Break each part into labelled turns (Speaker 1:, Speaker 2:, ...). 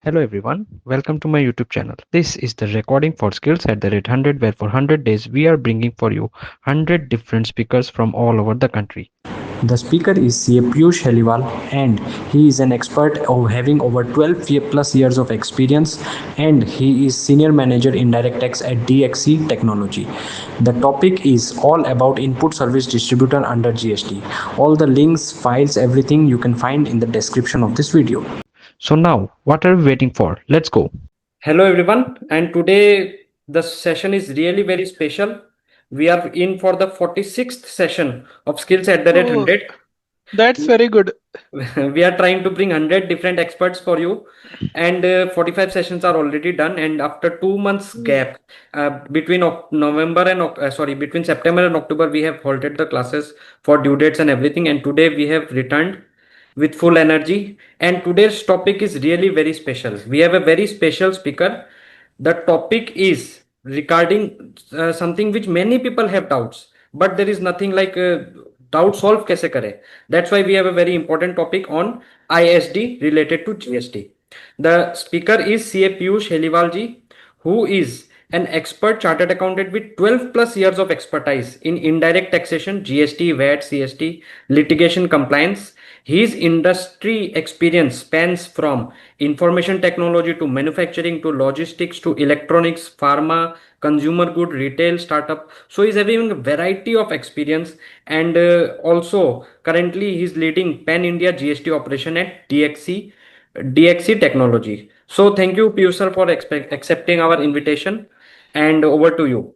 Speaker 1: Hello everyone, welcome to my YouTube channel. This is the recording for skills at the rate 100 where for 100 days we are bringing for you 100 different speakers from all over the country.
Speaker 2: The speaker is CA Piyush Heliwal and he is an expert of having over 12 plus years of experience and he is senior manager in direct tax at DXC Technology. The topic is all about input service distributor under GST. All the links, files, everything you can find in the description of this video.
Speaker 1: So now, what are we waiting for? Let's go.
Speaker 3: Hello everyone, and today the session is really very special. We are in for the 46th session of Skills at the Rate
Speaker 4: Oh,
Speaker 3: 100.
Speaker 4: that's very good.
Speaker 3: We are trying to bring 100 different experts for you, and 45 sessions are already done. And after 2 months gap between November and between September and October, we have halted the classes for due dates and everything. And today we have returned with full energy. And today's topic is really very special. We have a very special speaker. The topic is regarding something which many people have doubts, but there is nothing like doubt solve kaise kare. That's why we have a very important topic on ISD related to GST. The speaker is CA Piyush Heliwal ji, who is an expert chartered accountant with 12 plus years of expertise in indirect taxation, GST, VAT, CST, litigation compliance. His industry experience spans from information technology to manufacturing to logistics to electronics, pharma, consumer good, retail, startup. So he's having a variety of experience, and also currently he's leading Pan India GST operation at DXC Technology. So thank you, Piyush sir, for accepting our invitation, and over to you.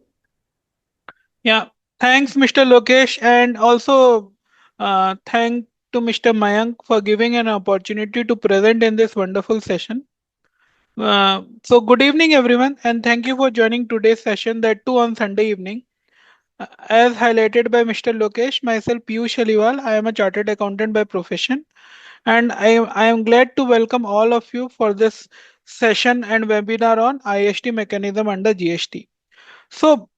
Speaker 4: Yeah, thanks, Mr. Lokesh, and also thank to Mr. Mayank for giving an opportunity to present in this wonderful session. So good evening, everyone, and thank you for joining today's session, that too on Sunday evening. As highlighted by Mr. Lokesh, myself Piyush Aliwal, I am a chartered accountant by profession, and I am glad to welcome all of you for this session and webinar on IST mechanism under GST. So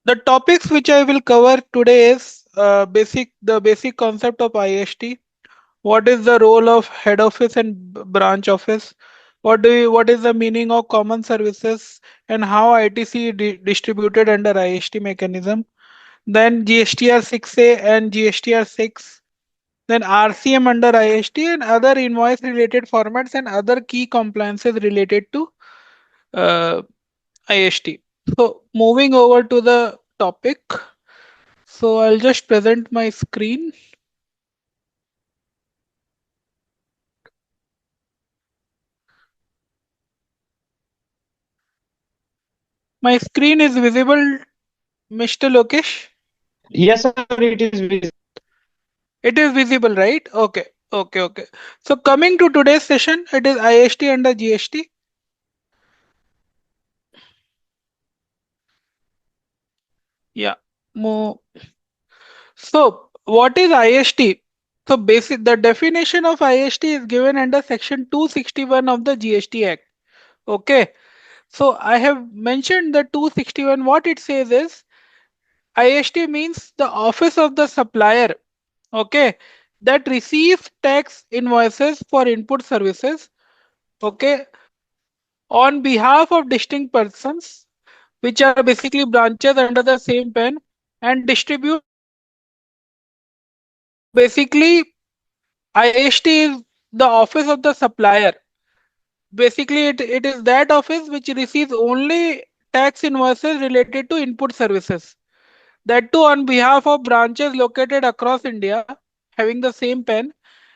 Speaker 4: the topics which I will cover today is the basic concept of IST. What is the role of head office and branch office? What is the meaning of common services and how ITC distributed under IST mechanism? Then GSTR 6A and GSTR 6. Then RCM under IST and other invoice related formats and other key compliances related to uh, IST. So moving over to the topic. So I'll just present my screen. My screen is visible, Mr. Lokesh?
Speaker 3: Yes, sir, it is visible.
Speaker 4: It is visible, right? Okay. Okay. So coming to today's session, it is IST under GST. Yeah. So what is IST? So the definition of IST is given under section 261 of the GST Act. Okay. So I have mentioned the 261. What it says is IST means the office of the supplier, okay, that receives tax invoices for input services, okay, on behalf of distinct persons, which are basically branches under the same pen, and distribute. Basically, IST is the office of the supplier. Basically, it is that office which receives only tax invoices related to input services. That too on behalf of branches located across India, having the same pen,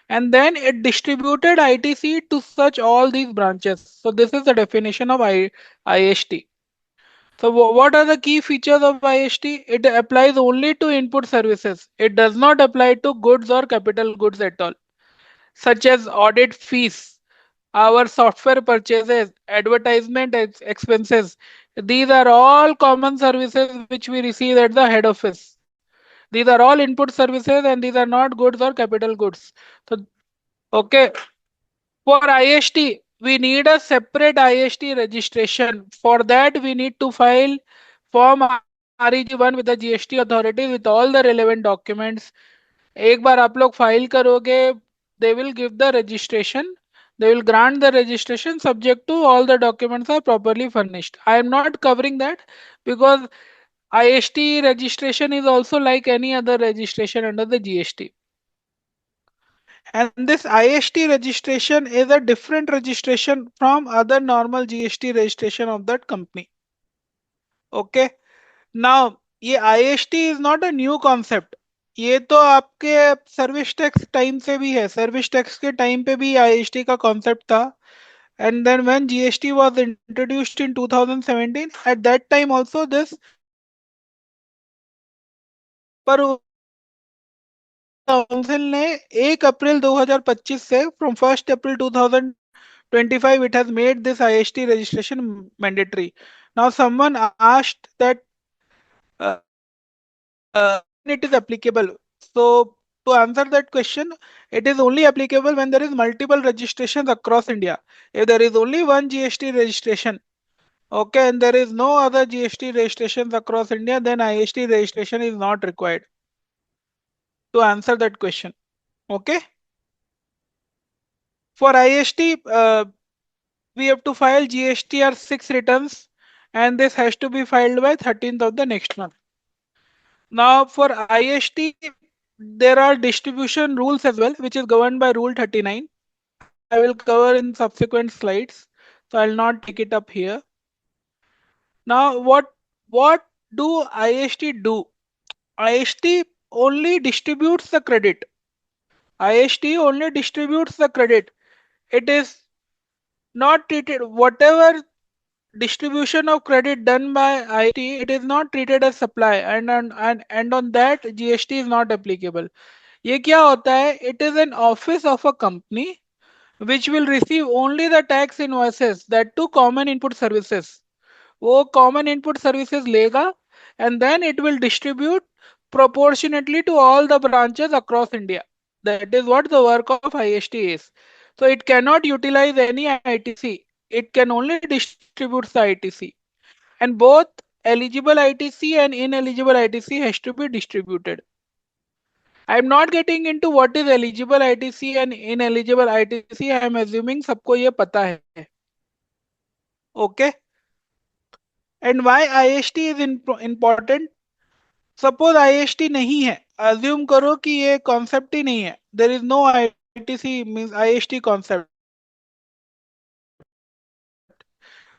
Speaker 4: and then it distributed ITC to such all these branches. So this is the definition of IST. So what are the key features of IST? It applies only to input services. It does not apply to goods or capital goods at all, such as audit fees, our software purchases, advertisement expenses. These are all common services which we receive at the head office. These are all input services and these are not goods or capital goods. So, okay. For IST, we need a separate IST registration. For that, we need to file Form REG1 with the GST authority with all the relevant documents. एक बार आप लोग file करोगे, they will give the registration. They will grant the registration subject to all the documents are properly furnished. I am not covering that because IST registration is also like any other registration under the GST. And this IST registration is a different registration from other normal GST registration of that company. Okay. Now ये IST is not a new concept. ये तो आपके service tax time से भी है. Service tax के time पे भी IST का कॉन्सेप्ट था. And then when GST was introduced in 2017, at that time also this पर काउंसिल ने 1 अप्रैल 2025 से from 1st April 2025 it has made this IST registration mandatory. Now someone asked that uh, when it is applicable. So to answer that question, it is only applicable when there is multiple registrations across India. If there is only one GST registration, okay, and there is no other GST registrations across India, then IST registration is not required to answer that question. Okay. For IST, we have to file GSTR 6 returns, and this has to be filed by 13th of the next month. Now for IST, there are distribution rules as well, which is governed by Rule 39. I will cover in subsequent slides, so I'll not take it up here. Now what do IST do? IST only distributes the credit. IST only distributes the credit. It is not treated, whatever distribution of credit done by IST, it is not treated as supply, and on that GST is not applicable. ये क्या होता है? It is an office of a company which will receive only the tax invoices, that too common input services. वो common input services लेगा and then it will distribute proportionately to all the branches across India. That is what the work of IST is. So it cannot utilize any ITC. It can only distribute the ITC. And both eligible ITC and ineligible ITC has to be distributed. I am not getting into what is eligible ITC and ineligible ITC. I am assuming सबको ये पता है. Okay. And why IST is important? Suppose IST नहीं है. Assume करो कि ये concept ही नहीं है. There is no ITC means IST concept.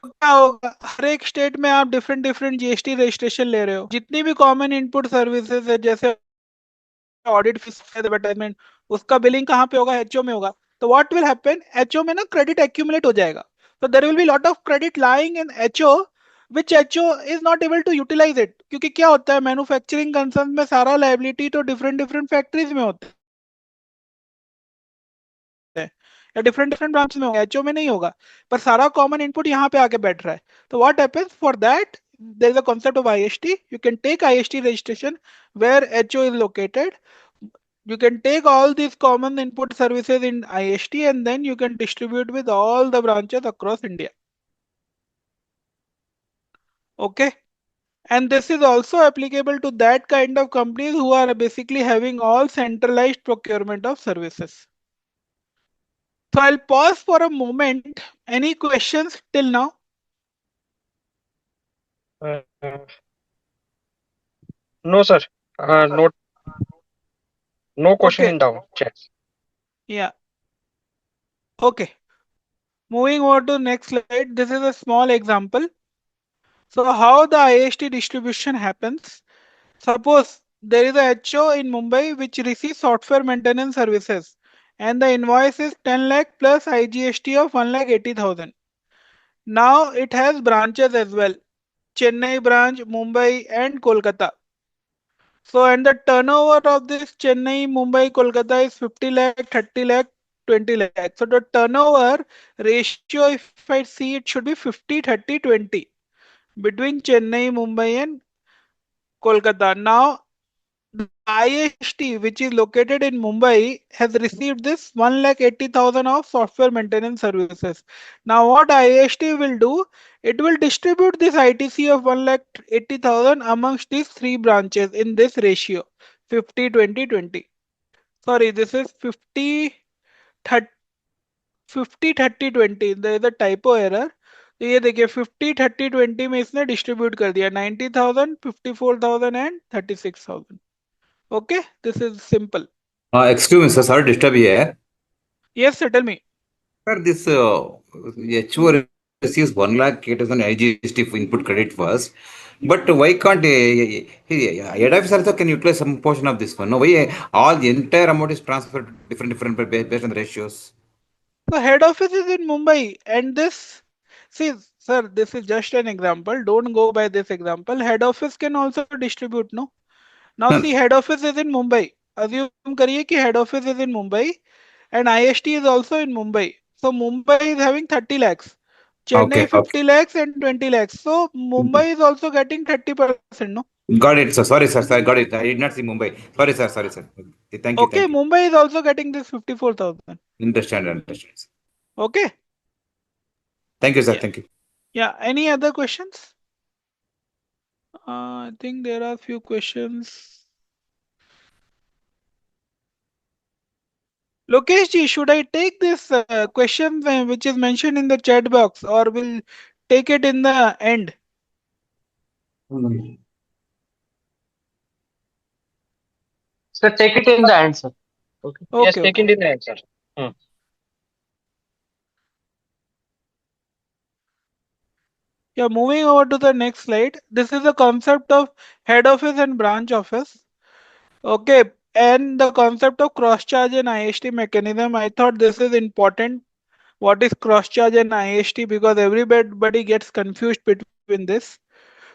Speaker 4: क्या होगा? हर एक स्टेट में आप डिफरेंट GST रजिस्ट्रेशन ले रहे हो. जितनी भी कॉमन इनपुट सर्विसेज है, जैसे ऑडिट फीस, एडवर्टाइजमेंट, उसका बिलिंग कहाँ पे होगा? एचओ में होगा. तो व्हाट विल हैपन? एचओ में ना क्रेडिट एक्यूमुलेट हो जाएगा. So there will be lot of credit lying in HO, which HO is not able to utilize it. क्योंकि क्या होता है, मैन्युफैक्चरिंग कंसर्न में सारा लाइबिलिटी तो डिफरेंट फैक्ट्रीज में होता है या डिफरेंट ब्रांच में होगा, HO में नहीं होगा. पर सारा कॉमन इनपुट यहाँ पे आके बैठ रहा है. तो what happens? For that there is a concept of IST. You can take IST registration where HO is located. You can take all these common input services in IST and then you can distribute with all the branches across India. Okay. And this is also applicable to that kind of companies who are basically having all centralized procurement of services. So I'll pause for a moment. Any questions till now?
Speaker 3: Uh, no, sir. No question
Speaker 4: Okay.
Speaker 3: in down chat.
Speaker 4: Yeah. Okay. Moving over to next slide. This is a small example. So how the IST distribution happens. Suppose there is a HO in Mumbai which receives software maintenance services and the invoice is 10 lakh plus IGST of 1,80,000. Now it has branches as well. Chennai branch, Mumbai and Kolkata. So and the turnover of this Chennai, Mumbai, Kolkata is 50 lakh, 30 lakh, 20 lakh. So the turnover ratio, if I see, it should be 50, 30, 20 between Chennai, Mumbai and Kolkata. Now the IST, which is located in Mumbai, has received this 1,80,000 of software maintenance services. Now, what IST will do? It will distribute this ITC of 1,80,000 amongst these three branches in this ratio 50, 20, 20. Sorry, this is 50, 30. 50-30-20, there is a typo error. तो ये देखिए 50-30-20 में इसने distribute कर दिया 90,000, 54,000 and 36,000. Okay, this is simple.
Speaker 5: Excuse me, sir. Sorry to disturb you here.
Speaker 4: Yes sir, tell me.
Speaker 5: Sir, this HO receives 1 lakh 8,000 IGST for input credit first. But why can't head office also can utilize some portion of this one? No, why all the entire amount is transferred different based on the ratios?
Speaker 4: So head office is in Mumbai, and this, see, sir, this is just an example. Don't go by this example. Head office can also distribute, no? Now
Speaker 5: No.
Speaker 4: see, head office is in Mumbai. Assume करिए कि head office is in Mumbai, and IST is also in Mumbai. So Mumbai is having 30 lakhs, Chennai
Speaker 5: Okay,
Speaker 4: 50 lakhs and 20 lakhs. So Mumbai is also getting 30%, no?
Speaker 5: got it, sir. Sorry, sir. Sorry, got it. I did not see Mumbai. Sorry, sir. Sorry, sir. Thank you.
Speaker 4: Okay,
Speaker 5: Thank you.
Speaker 4: Mumbai is also getting this 54,000.
Speaker 5: Understand.
Speaker 4: Okay.
Speaker 5: Thank you, sir.
Speaker 4: Yeah.
Speaker 5: Thank you.
Speaker 4: Yeah. Any other questions? I think there are few questions. Lokesh ji, should I take this question which is mentioned in the chat box, or will take it in the end?
Speaker 6: Sir, take it in the answer. Okay. Yes,
Speaker 4: Okay,
Speaker 6: take
Speaker 4: okay.
Speaker 6: it in the answer.
Speaker 4: Yeah, moving over to the next slide. This is the concept of head office and branch office. Okay, and the concept of cross charge and IST mechanism. I thought this is important. What is cross charge and IST? Because everybody gets confused between this.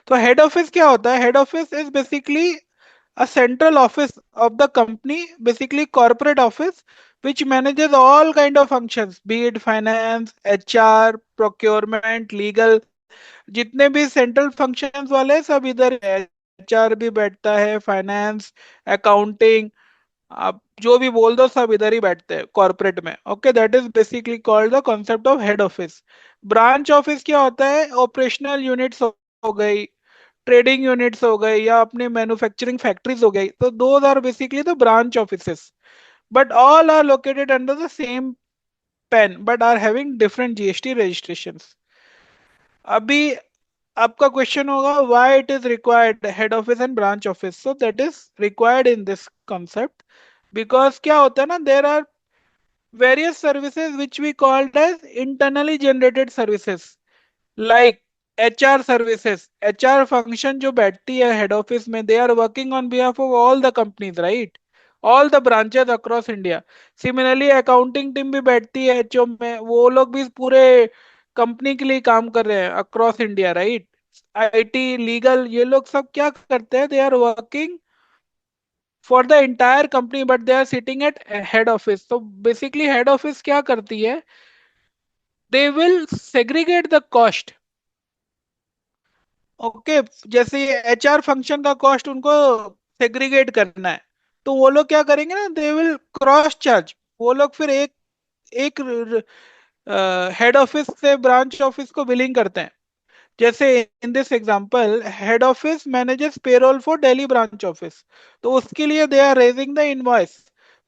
Speaker 4: So head office क्या होता है? Head office is basically a central office of the company, basically corporate office, which manages all kind of functions, be it finance, HR, procurement, legal. जितने भी central functions वाले हैं, सब इधर HR भी बैठता है, फाइनेंस, अकाउंटिंग, आप जो भी बोल दो सब इधर ही बैठते हैं कॉर्पोरेट में. Okay, that is basically called the concept of head office. Branch office क्या होता है? ऑपरेशनल यूनिट्स हो गई, ट्रेडिंग यूनिट्स हो गए, या अपने मैन्युफैक्चरिंग फैक्ट्रीज हो गई. तो those are basically the branch offices, but all are located under the same PAN, but are having different GST registrations. अभी आपका क्वेश्चन होगा why it is required head office and branch office. So that is required in this concept because क्या होता है ना, there are various services which we called as internally generated services, like HR services. HR function जो बैठती है head office में, they are working on behalf of all the companies, right? All the branches across India. Similarly, accounting team भी बैठती है HO में, वो लोग भी पूरे कंपनी के लिए काम कर रहे हैं across India, right? IT, legal, ये लोग सब क्या करते हैं? They are working for the entire company, but they are sitting at head office. तो बेसिकली हेड ऑफिस क्या करती है? They will segregate the cost. Okay, जैसे HR फंक्शन का कॉस्ट उनको सेग्रीगेट करना है, तो वो लोग क्या करेंगे ना, दे विल क्रॉस चार्ज. वो लोग फिर एक हेड ऑफिस से ब्रांच ऑफिस को बिलिंग करते हैं. जैसे in this example, head office manages payroll for Delhi branch office, तो उसके लिए they are raising the invoice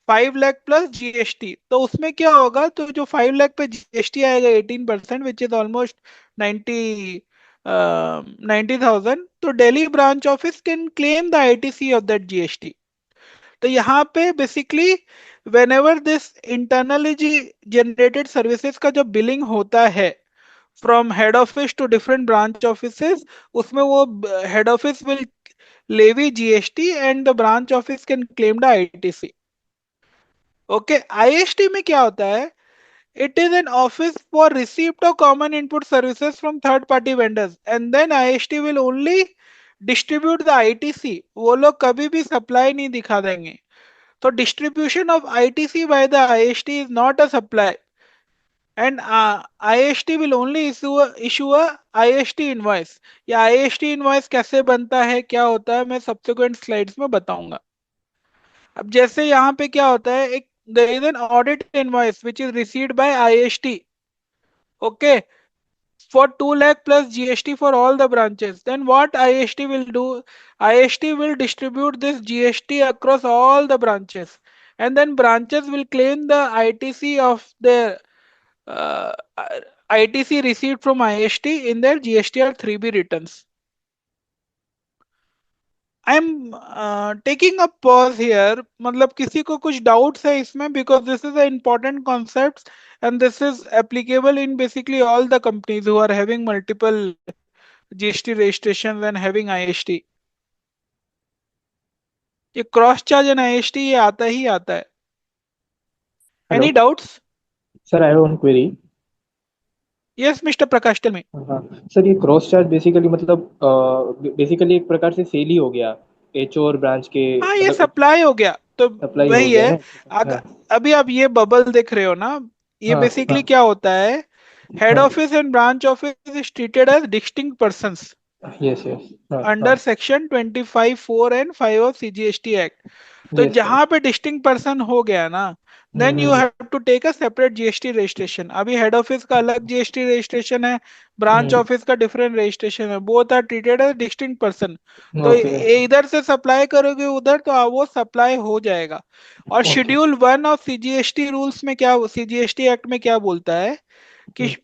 Speaker 4: 5 lakh plus GST. तो उसमें क्या होगा? तो जो 5 लाख पे जीएसटी आएगा 18%, विच इज ऑलमोस्ट 90,000, तो Delhi branch office can claim the ITC of that GST. तो यहाँ पे basically when this internally generated services का जब बिलिंग होता है from head office to different branch offices, उसमें वो head office will levy GST and the branch office can claim the ITC. Okay, IST में क्या होता है? It is an office for receipt of common input services from third party vendors, and then IST will only distribute the ITC. वो लोग कभी भी supply नहीं दिखा देंगे. तो distribution of ITC by the IST is not a supply, and IST will only issue a IST invoice. या IST invoice कैसे बनता है, क्या होता है, मैं subsequent slides में बताऊंगा. अब जैसे यहाँ पे क्या होता है, एक there is an audit invoice which is received by IST, okay, for 2 lakh plus GST for all the branches. Then what IST will do? IST will distribute this GST across all the branches, and then branches will claim the ITC of their ITC received from IST in their GSTR 3B returns. I'm taking a pause here. मतलब किसी को कुछ doubts है इसमें, because this is an important concept and this is applicable in basically all the companies who are having multiple GST registrations and having IST. ये cross charge and IST ये आता ही आता है.
Speaker 7: Hello,
Speaker 4: Any doubts?
Speaker 7: sir. I have one query.
Speaker 4: Yes, Mr. Prakash, tell me.
Speaker 7: हाँ sir, ये cross charge basically मतलब basically एक प्रकार से सेल ही हो गया एचओ और ब्रांच के,
Speaker 4: हाँ, ये
Speaker 7: मतलब
Speaker 4: सप्लाई हो गया तो
Speaker 7: सप्लाई हो
Speaker 4: वही
Speaker 7: गया
Speaker 4: है.
Speaker 7: ना.
Speaker 4: अगर
Speaker 7: हाँ
Speaker 4: अभी आप ये बबल देख रहे हो ना, ये
Speaker 7: हाँ
Speaker 4: बेसिकली
Speaker 7: हाँ
Speaker 4: क्या होता है, हेड
Speaker 7: हाँ.
Speaker 4: Office and branch office is treated as distinct persons
Speaker 7: yes yes. हाँ हाँ.
Speaker 4: Under section 25(4) and 5 of CGST act. तो
Speaker 7: यस सर.
Speaker 4: जहां पे डिस्टिंक्ट पर्सन हो गया ना, then you have to take a separate GST registration. अभी हेड ऑफिस का अलग GST रजिस्ट्रेशन है, ब्रांच ऑफिस का डिफरेंट रजिस्ट्रेशन है, both are treated as distinct person. तो
Speaker 7: ओके.
Speaker 4: इधर से सप्लाई करोगे उधर तो वो सप्लाई हो जाएगा. और
Speaker 7: okay.
Speaker 4: Schedule 1 of CGST rules में क्या, CGST एक्ट में क्या बोलता है कि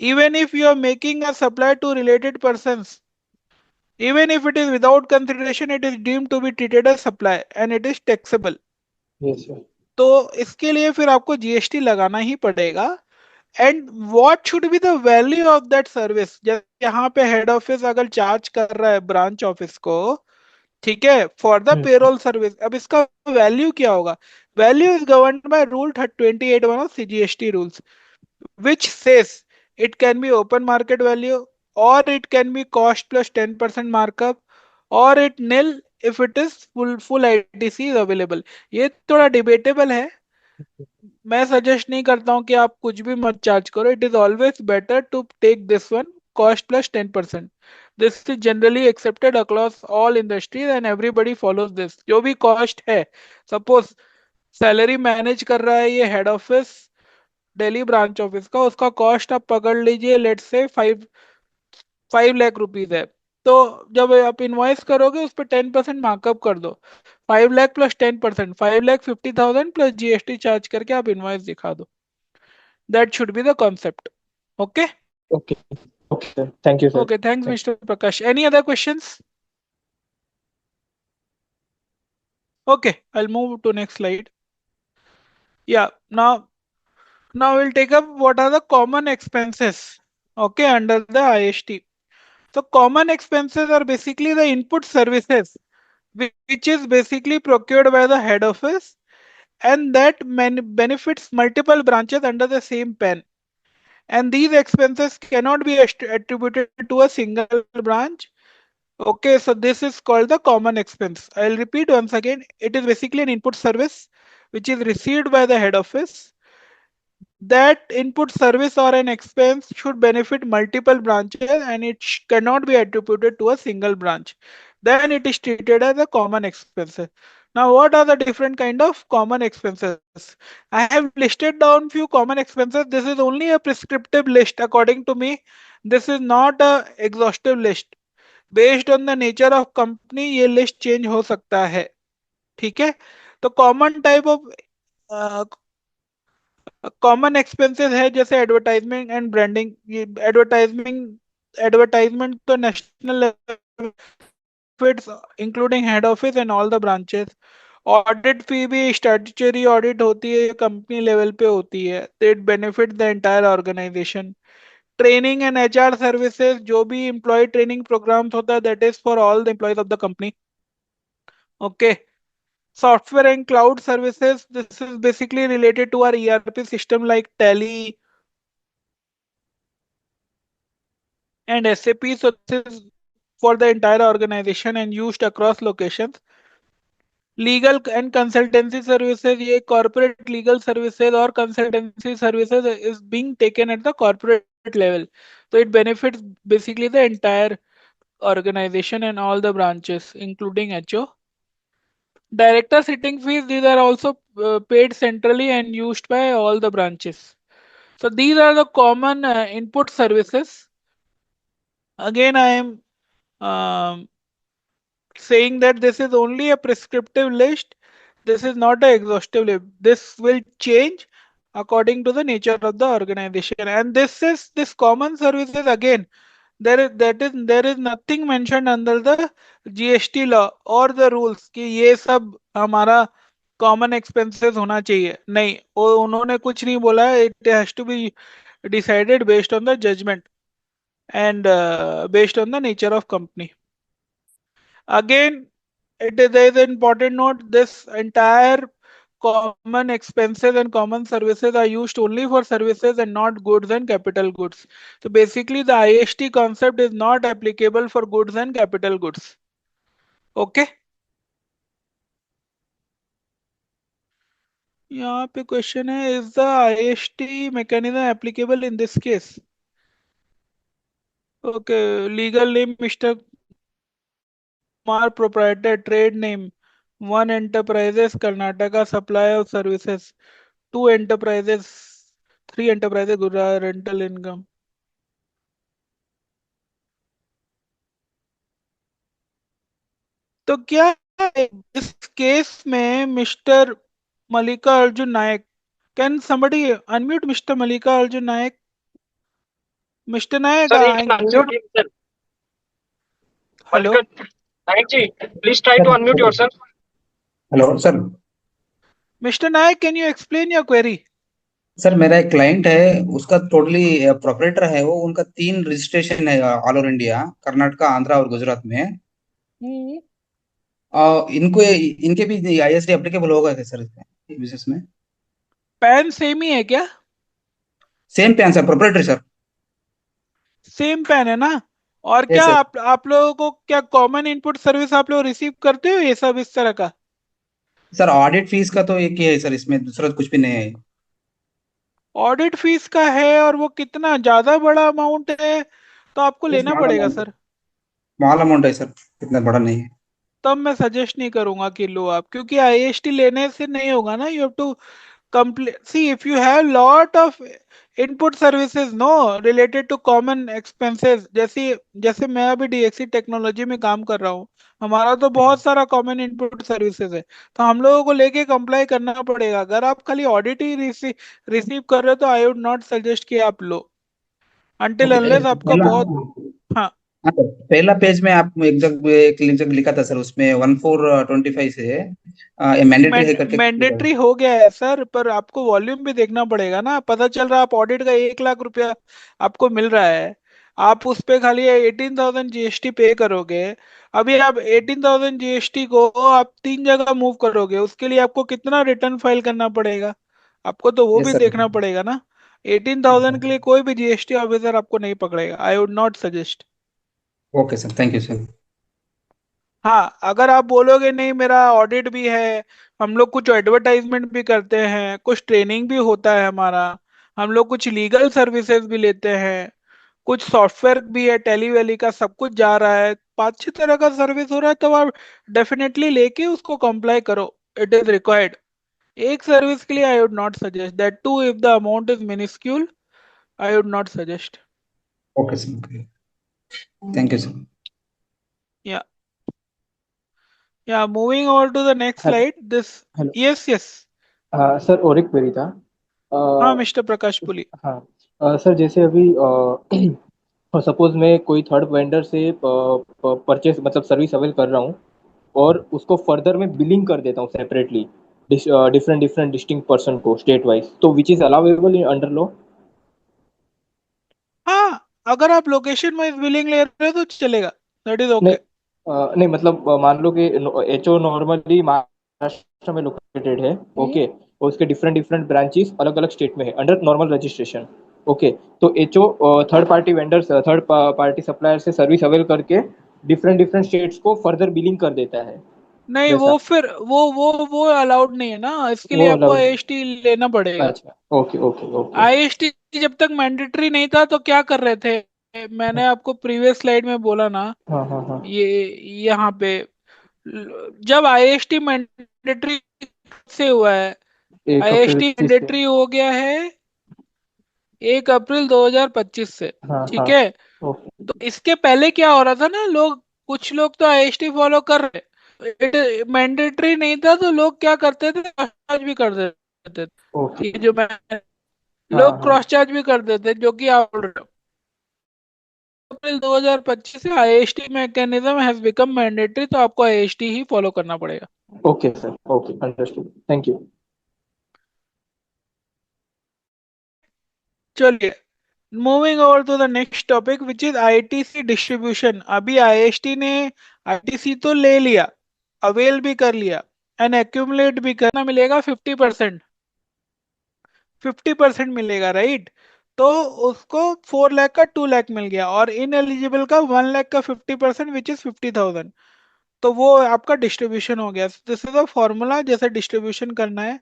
Speaker 4: even if you are making a supply to related person, even if it is without consideration, it is deemed to be treated as supply and it is taxable.
Speaker 7: Yes sir.
Speaker 4: तो इसके लिए फिर आपको GST लगाना ही पड़ेगा. And what should be the value of that service. यहाँ पे head office अगर चार्ज कर रहा है ब्रांच ऑफिस को, ठीक है, फॉर द पेरोल सर्विस, अब इसका वैल्यू क्या होगा. Value is governed by rule 28(1) of CGST rules, which says it can be open market value, or it can be cost plus 10% markup, or it nil if it is full ITC is available. ये थोड़ा debatable है. मैं suggest नहीं करता हूँ कि आप कुछ भी मत चार्ज करो. It is always better to take this one, cost plus 10%. This is generally accepted across all industries and everybody follows this. जो भी कॉस्ट है, सपोज सैलरी मैनेज कर रहा है ये head office Delhi branch office का, उसका कॉस्ट आप पकड़ लीजिए, लेट्स से 5 लाख रुपीज है. तो जब आप इनवॉइस करोगे उस पर 10% मार्कअप कर दो. 5 lakh plus 10%, 5,50,000 plus GST charge करके आप इनवॉइस दिखा दो. That should be the concept. Okay
Speaker 7: okay. Okay sir, thank you sir.
Speaker 4: Okay, thanks mister Prakash. Any other questions? Okay, I'll move to next slide. Yeah, now we'll take up what are the common expenses, okay, under the IST. So common expenses are basically the input services which is basically procured by the head office and that benefits multiple branches under the same pen. And these expenses cannot be attributed to a single branch. Okay, so this is called the common expense. I'll repeat once again. It is basically an input service which is received by the head office. That input service or an expense should benefit multiple branches and it cannot be attributed to a single branch. Then it is treated as a common expense. Now, what are the different kind of common expenses? I have listed down few common expenses. This is only a prescriptive list according to me. This is not a exhaustive list. Based on the nature of company, ये list change हो सकता है. ठीक है. तो common type of common expenses है जैसे advertisement and branding. ये एडवर्टाइजमेंट तो national benefits including head office and all the branches. Audit fee भी स्टैट्यूटरी ऑडिट होती है, कंपनी लेवल पे होती है. It benefit the entire organisation. Training and HR services, जो भी एम्प्लॉय ट्रेनिंग प्रोग्राम्स होता है, that is for all the employees of the company. Okay. Software and cloud services, this is basically related to our ERP system like Tally and SAP. So this is for the entire organization and used across locations. Legal and consultancy services, ये corporate legal services or consultancy services is being taken at the corporate level. So it benefits basically the entire organization and all the branches, including HO. Director sitting fees, these are also paid centrally and used by all the branches. So these are the common input services. Again, I am saying that this is only a prescriptive list. This is not an exhaustive list. This will change according to the nature of the organization. And this common services again, there is nothing mentioned under the GST law or the rules कि ये सब हमारा common expenses होना चाहिए, नहीं, वो उन्होंने कुछ नहीं बोला है. It has to be decided based on the judgement and based on the nature of company. Again, there is an important note: this entire common expenses and common services are used only for services and not goods and capital goods. So basically the IST concept is not applicable for goods and capital goods. Okay. यहाँ पे question है, is the IST mechanism applicable in this case? Okay, legal name Mr. Kumar, proprietor, trade name One Enterprises Karnataka, supply of services Two Enterprises, Three Enterprises Gurra, rental income. तो क्या इस case में mister Mallikarjun Nayak, can somebody unmute Mr. Mallika Arjun Nayak? Mr. Nayak,
Speaker 6: Sir, he can unmute himself.
Speaker 4: hello.
Speaker 6: Nayak ji, please try to unmute yourself.
Speaker 8: Hello sir.
Speaker 4: Mr. Nayak, can you explain your query?
Speaker 8: Sir मेरा एक client है, उसका totally proprietor है वो, उनका 3 registration है all over India, Karnataka, Andhra और गुजरात में. इनको इनके भी आईएसडी एप्लीकेबल होगा क्या सर इसमें, बिजनेस में?
Speaker 4: पैन सेम ही है क्या?
Speaker 8: Same pan sir, proprietor sir.
Speaker 4: Same pan है ना? और
Speaker 8: Yes,
Speaker 4: क्या
Speaker 8: sir.
Speaker 4: आप लोगों को क्या कॉमन इनपुट सर्विस आप लोग रिसीव करते हो ये सब इस तरह का?
Speaker 8: सर ऑडिट फीस का तो एक ही है सर, इसमें दूसरा कुछ भी नहीं है.
Speaker 4: ऑडिट फीस का है, और वो कितना ज्यादा बड़ा अमाउंट है तो आपको लेना पड़ेगा सर.
Speaker 8: स्मॉल अमाउंट है सर, इतना बड़ा नहीं है.
Speaker 4: तब मैं सजेस्ट नहीं करूंगा कि लो आप, क्योंकि आईएसटी लेने से नहीं होगा ना. You have to complete, see, if you have lot of input services no related to common expenses, जैसे जैसे मैं अभी डीएक्सी टेक्नोलॉजी में काम कर रहा हूँ, हमारा तो बहुत सारा कॉमन इनपुट सर्विसेज है, तो हम लोगों को लेके कंप्लाई करना पड़ेगा. अगर आप खाली ऑडिट ही रिसीव कर रहे हो तो आई वुड नॉट सजेस्ट कि आप लो, until unless आपका बहुत. हाँ,
Speaker 8: हाँ सर, पहला पेज में आप एक लिंक लिखा था सर, उसमें 1425 से मैंडेटरी है करके.
Speaker 4: मैंडेटरी हो गया है सर, पर आपको वॉल्यूम भी देखना पड़ेगा ना. पता चल रहा है आप ऑडिट का 1 लाख रुपया आपको मिल रहा है, आप उस पे खाली 18,000 जीएसटी पे करोगे. अभी आप 18,000 जीएसटी को आप 3 जगह मूव करोगे, उसके लिए आपको कितना रिटर्न फाइल करना पड़ेगा, आपको तो वो
Speaker 8: Yes,
Speaker 4: भी
Speaker 8: sir.
Speaker 4: देखना पड़ेगा ना. 18,000 के लिए कोई भी जीएसटी ऑफिसर आपको नहीं पकड़ेगा. आई would not suggest.
Speaker 8: Okay sir, thank you sir.
Speaker 4: हाँ, अगर आप बोलोगे नहीं मेरा ऑडिट भी है, हम लोग कुछ एडवर्टाइजमेंट भी करते हैं, कुछ ट्रेनिंग भी होता है हमारा, हम लोग कुछ लीगल सर्विसेज भी लेते हैं, कुछ सॉफ्टवेयर भी है, टेली वेली का सब कुछ जा रहा है, 5-6 तरह का सर्विस हो रहा है, तो आप डेफिनेटली लेके उसको कंप्लाई करो. It is required. एक सर्विस के लिए I would not suggest that to, if the amount is minuscule, I would not suggest.
Speaker 8: Okay sir, thank you sir.
Speaker 4: Yeah. Yeah, moving on to the next
Speaker 7: Hello.
Speaker 4: slide. This.
Speaker 7: Hello.
Speaker 4: Yes.
Speaker 7: Sir और एक query था.
Speaker 4: हाँ mister प्रकाश पुली.
Speaker 7: हाँ sir, जैसे अभी suppose मैं कोई third vendor से परचेस मतलब सर्विस अवेल कर रहा हूँ और उसको फर्दर मैं बिलिंग कर देता हूँ सेपरेटली डिफरेंट डिस्टिंक्ट पर्सन को स्टेट वाइज, तो which is allowable in under law?
Speaker 4: हाँ, अगर आप लोकेशन वाइज बिलिंग ले रहे हो तो चलेगा, दैट इज ओके.
Speaker 7: नहीं मतलब मान लो कि एचओ नॉर्मली महाराष्ट्र में लोकेटेड है, ओके, और उसके डिफरेंट ब्रांचेस अलग अलग स्टेट में है अंडर नॉर्मल रजिस्ट्रेशन, ओके. तो HO third party vendors third party supplier से सर्विस अवेल करके डिफरेंट स्टेट्स को फर्दर बिलिंग कर देता है.
Speaker 4: नहीं, वो फिर वो अलाउड नहीं है ना, इसके लिए आपको आईएसटी लेना पड़ेगा.
Speaker 7: अच्छा, ओके.
Speaker 4: आईएसटी जब तक मैंडेटरी नहीं था तो क्या कर रहे थे, मैंने आपको प्रीवियस स्लाइड में बोला ना.
Speaker 7: हाँ.
Speaker 4: ये यहाँ पे जब आईएसटी मैंडेटरी से हुआ है, आईएसटी मैंडेटरी हो गया है 1 अप्रैल 2025 से, ठीक है. तो इसके पहले क्या हो रहा था ना, कुछ लोग तो आईएसटी फॉलो कर रहे, मैंडेटरी नहीं था तो लोग क्या करते थे, चार्ज भी करते थे. देते,
Speaker 7: ओके
Speaker 4: ये जो मैं
Speaker 7: हाँ
Speaker 4: लोग
Speaker 7: हाँ
Speaker 4: क्रॉस चार्ज भी कर देते, जो कि आप बोल रहे हो। अप्रैल 2025 से IST mechanism has become mandatory, तो आपको आईएसटी ही फॉलो करना पड़ेगा।
Speaker 7: Okay sir okay understood thank you
Speaker 4: चलिए, moving over to the next topic which is ITC distribution. अभी आईएसटी ने आईटीसी तो ले लिया, अवेल भी कर लिया एंड एक्यूमुलेट भी करना, मिलेगा 50%। 50% मिलेगा, राइट? तो उसको 4 लाख का 2 लाख मिल गया, और इन एलिजिबल का 1 लाख का 50% विच इज 50,000। तो वो आपका डिस्ट्रीब्यूशन हो गया। दिस इज अ फॉर्मूला जैसे डिस्ट्रीब्यूशन करना है।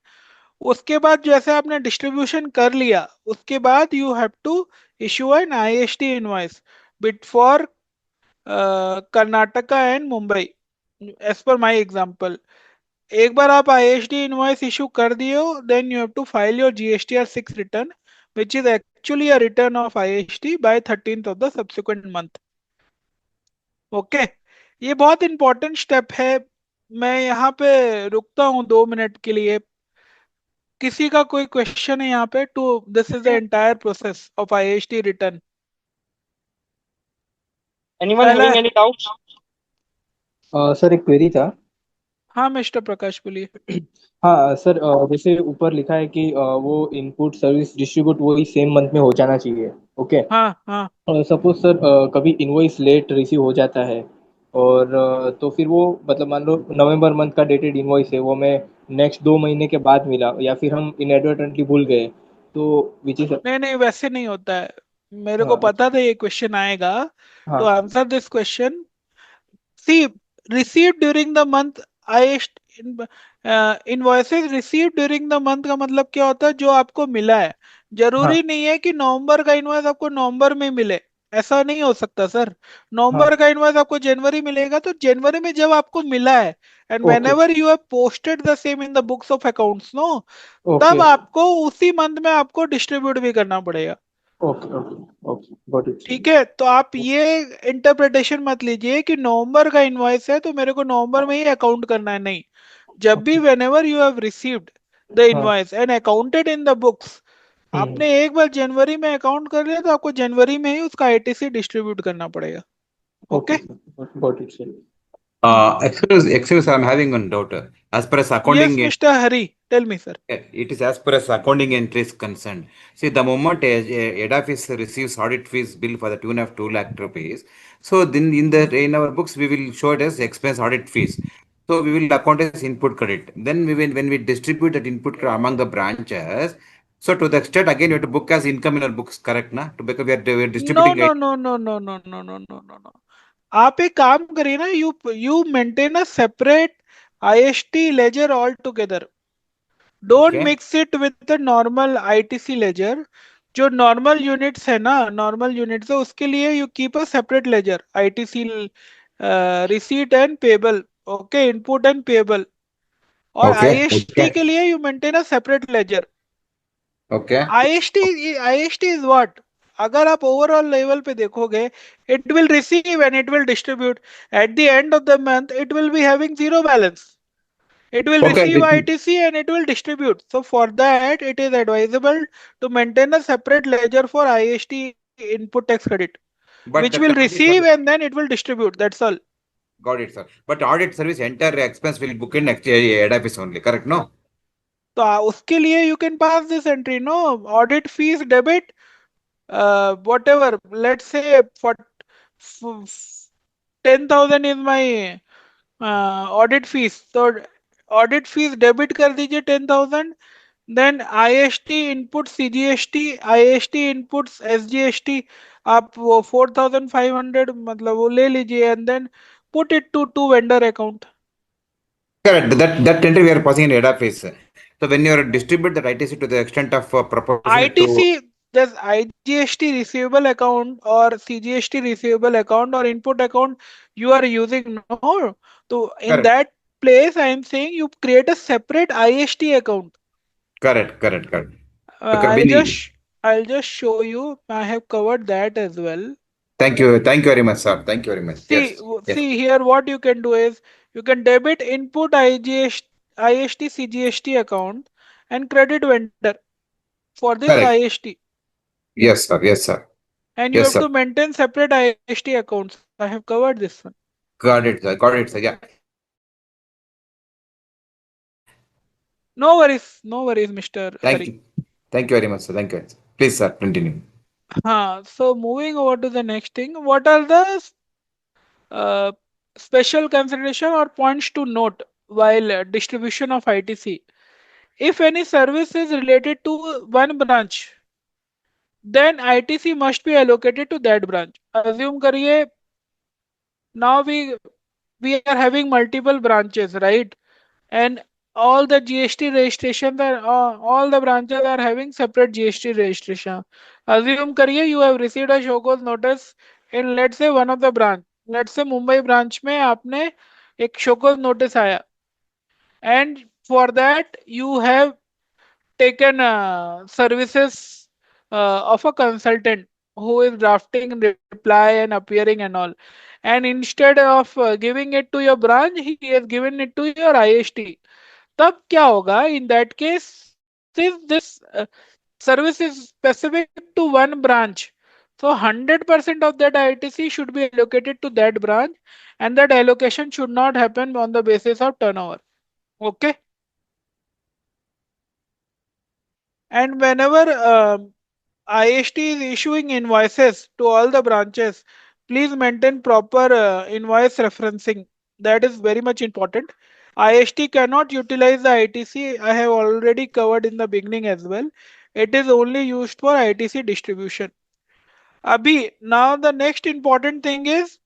Speaker 4: उसके बाद जैसे आपने डिस्ट्रीब्यूशन कर लिया, उसके बाद you have to issue an IST invoice bit for Karnataka and Mumbai, as per my example. एक बार आप आईएसटी इनवॉइस इशू कर दिए हो, then you have to file your GSTR 6 return which is actually a return of IST by 13th of the subsequent month. Okay, ये बहुत important step है। मैं यहाँ पे रुकता हूँ 2 मिनट के लिए। किसी का कोई क्वेश्चन है यहाँ पे? To this is the entire process of IST return.
Speaker 6: Anyone
Speaker 4: पहला,
Speaker 6: having any doubts?
Speaker 7: सर एक क्वेरी था
Speaker 4: हाँ मिस्टर प्रकाश बोलिए।
Speaker 7: हाँ सर जैसे ऊपर लिखा है कि वो इनपुट सर्विस डिस्ट्रीब्यूट वही सेम मंथ में हो जाना चाहिए ओके
Speaker 4: हाँ हाँ,
Speaker 7: सपोज सर कभी इनवॉइस लेट रिसीव हो जाता है और तो फिर वो मतलब मान लो नवंबर मंथ का डेटेड इनवॉइस है वो मैं नेक्स्ट 2 महीने के बाद मिला या फिर हम इनएडवर्टेंटली भूल गए तो विच इज
Speaker 4: नहीं नहीं, वैसे नहीं होता है। मेरे को
Speaker 7: हाँ
Speaker 4: पता था ये क्वेश्चन आएगा, तो
Speaker 7: हाँ
Speaker 4: answer this question. See, received during the month, highest invoices received during the month का मतलब क्या होता है? जो आपको मिला है।
Speaker 7: हाँ
Speaker 4: जरूरी नहीं है कि नवंबर का इनवॉइस आपको नवंबर में मिले, ऐसा नहीं हो सकता सर।
Speaker 7: हाँ
Speaker 4: नवंबर का इनवॉइस आपको जनवरी मिलेगा, तो जनवरी में जब आपको मिला है, and when
Speaker 7: okay
Speaker 4: ever you have posted the same in the books of accounts, no, तब
Speaker 7: ओके
Speaker 4: आपको उसी मंथ में आपको डिस्ट्रीब्यूट भी करना पड़ेगा।
Speaker 7: Okay okay okay got it
Speaker 4: ठीक है, तो आप ये इंटरप्रिटेशन मत लीजिए कि नवंबर का इनवॉइस है तो मेरे को नवंबर में ही अकाउंट करना है, नहीं। जब भी
Speaker 7: okay
Speaker 4: when you have received the
Speaker 7: हाँ
Speaker 4: invoice and accounted in the books,
Speaker 7: hmm
Speaker 4: आपने एक बार जनवरी में अकाउंट कर लिया, तो आपको जनवरी में ही उसका आईटीसी डिस्ट्रीब्यूट करना पड़ेगा।
Speaker 7: Okay
Speaker 4: okay,
Speaker 7: sir got it sir
Speaker 5: Excuse, I'm having one doubt. As per as
Speaker 4: yes
Speaker 5: accounting,
Speaker 4: mister Hari, tell me sir.
Speaker 5: it is as per as accounting entry is concerned. See, the moment head office receives audit fees bill for the tune of 2 lakh rupees, so then in our books we will show it as expense audit fees. So we will account as input credit. Then we will, when we distribute that input credit among the branches, so to the extent again you have to book as income in our books, correct na? To because we are
Speaker 4: no
Speaker 5: distributing
Speaker 4: no
Speaker 5: it.
Speaker 4: No no no no no no no no no, आप एक काम करिए ना, you maintain a separate IST ledger all together. Don't
Speaker 5: Okay,
Speaker 4: mix it with the normal ITC ledger. जो normal units है ना, normal units है, उसके लिए you keep a separate ledger, ITC receipt and payable, okay, input and payable. और
Speaker 5: okay,
Speaker 4: IST
Speaker 5: okay,
Speaker 4: के लिए you maintain a separate ledger.
Speaker 5: okay.
Speaker 4: IST is what? अगर आप ओवरऑल लेवल पे देखोगे, it will receive and it will distribute. At the end of the month it will be having zero balance. It will
Speaker 5: Okay,
Speaker 4: receive ITC and it will distribute. So for that, it is advisable to maintain a separate ledger for IST input tax credit,
Speaker 5: but
Speaker 4: which
Speaker 5: that
Speaker 4: will
Speaker 5: audit
Speaker 4: receive
Speaker 5: service,
Speaker 4: and then it will distribute. That's all.
Speaker 5: got it, sir. But audit service entire expense will book in head office only, correct? No?
Speaker 4: तो उसके लिए you can pass this entry, no? Audit fees debit, whatever. Let's say for 10,000 is my audit fees, तो audit fees debit कर दीजिए 10,000। Then IST input CGST, IST inputs SGST, आप वो 4,500 मतलब वो ले लीजिए, and then put it to vendor account.
Speaker 5: Correct. That entry we are passing in head office. So when you are distribute the ITC to the extent of proportionate to,
Speaker 4: ITC, this IGST receivable account और CGST receivable account और input account you are using, no? तो इन
Speaker 5: correct,
Speaker 4: that place I am saying you create a separate IST account.
Speaker 5: correct. Okay,
Speaker 4: I'll
Speaker 5: Vinny,
Speaker 4: just show you. I have covered that as well.
Speaker 5: thank you very much, sir. Thank you very much.
Speaker 4: See,
Speaker 5: Yes, yes.
Speaker 4: see here what you can do is you can debit input IGST, IST CGST account and credit vendor for this
Speaker 5: Correct.
Speaker 4: IST.
Speaker 5: Yes, sir. Yes, sir.
Speaker 4: And you
Speaker 5: Yes,
Speaker 4: have
Speaker 5: sir.
Speaker 4: to maintain separate IST accounts. I have covered this one.
Speaker 5: Got it, sir. Got it, sir. Yeah.
Speaker 4: No worries, Mr.
Speaker 5: Thank
Speaker 4: Hari.
Speaker 5: you. Thank you very much, sir. Thank you. Please, sir, continue.
Speaker 4: So moving over to the next thing, what are the uh, special consideration or points to note while distribution of ITC? If any service is related to one branch, then ITC must be allocated to that branch. Assume करिए now we are having multiple branches, right? And all the GST registrations are all the branches are having separate GST registration. Assume करिए you have received a show cause notice in let's say one of the branch. Let's say Mumbai branch में आपने एक show cause notice आया, and for that you have taken services of a consultant who is drafting reply and appearing and all, and instead of giving it to your branch he has given it to your IST. तब क्या होगा in that case, since this service is specific to one branch, so 100% of that ITC should be allocated to that branch, and that allocation should not happen on the basis of turnover. Okay. And whenever IST is issuing invoices to all the branches, please maintain proper invoice referencing. That is very much important. IST cannot utilize the ITC. I have already covered in the beginning as well. It is only used for ITC distribution. Abhi, now the next important thing is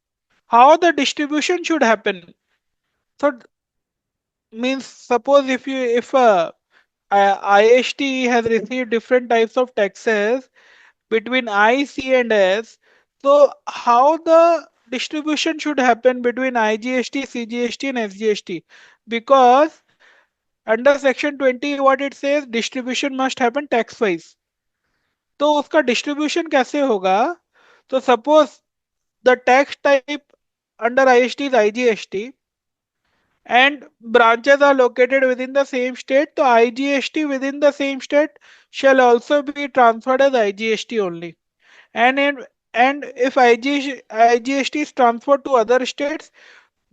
Speaker 4: how the distribution should happen. So means suppose if IST has received different types of taxes between I, C, and S. So how the distribution should happen between IGST, CGST, and SGST? Because under section 20, what it says, distribution must happen tax wise. तो उसका distribution कैसे होगा? तो suppose the tax type under IST is IGST and branches are located within the same state, so IGST within the same state shall also be transferred as IGST only. And if IGST is transferred to other states,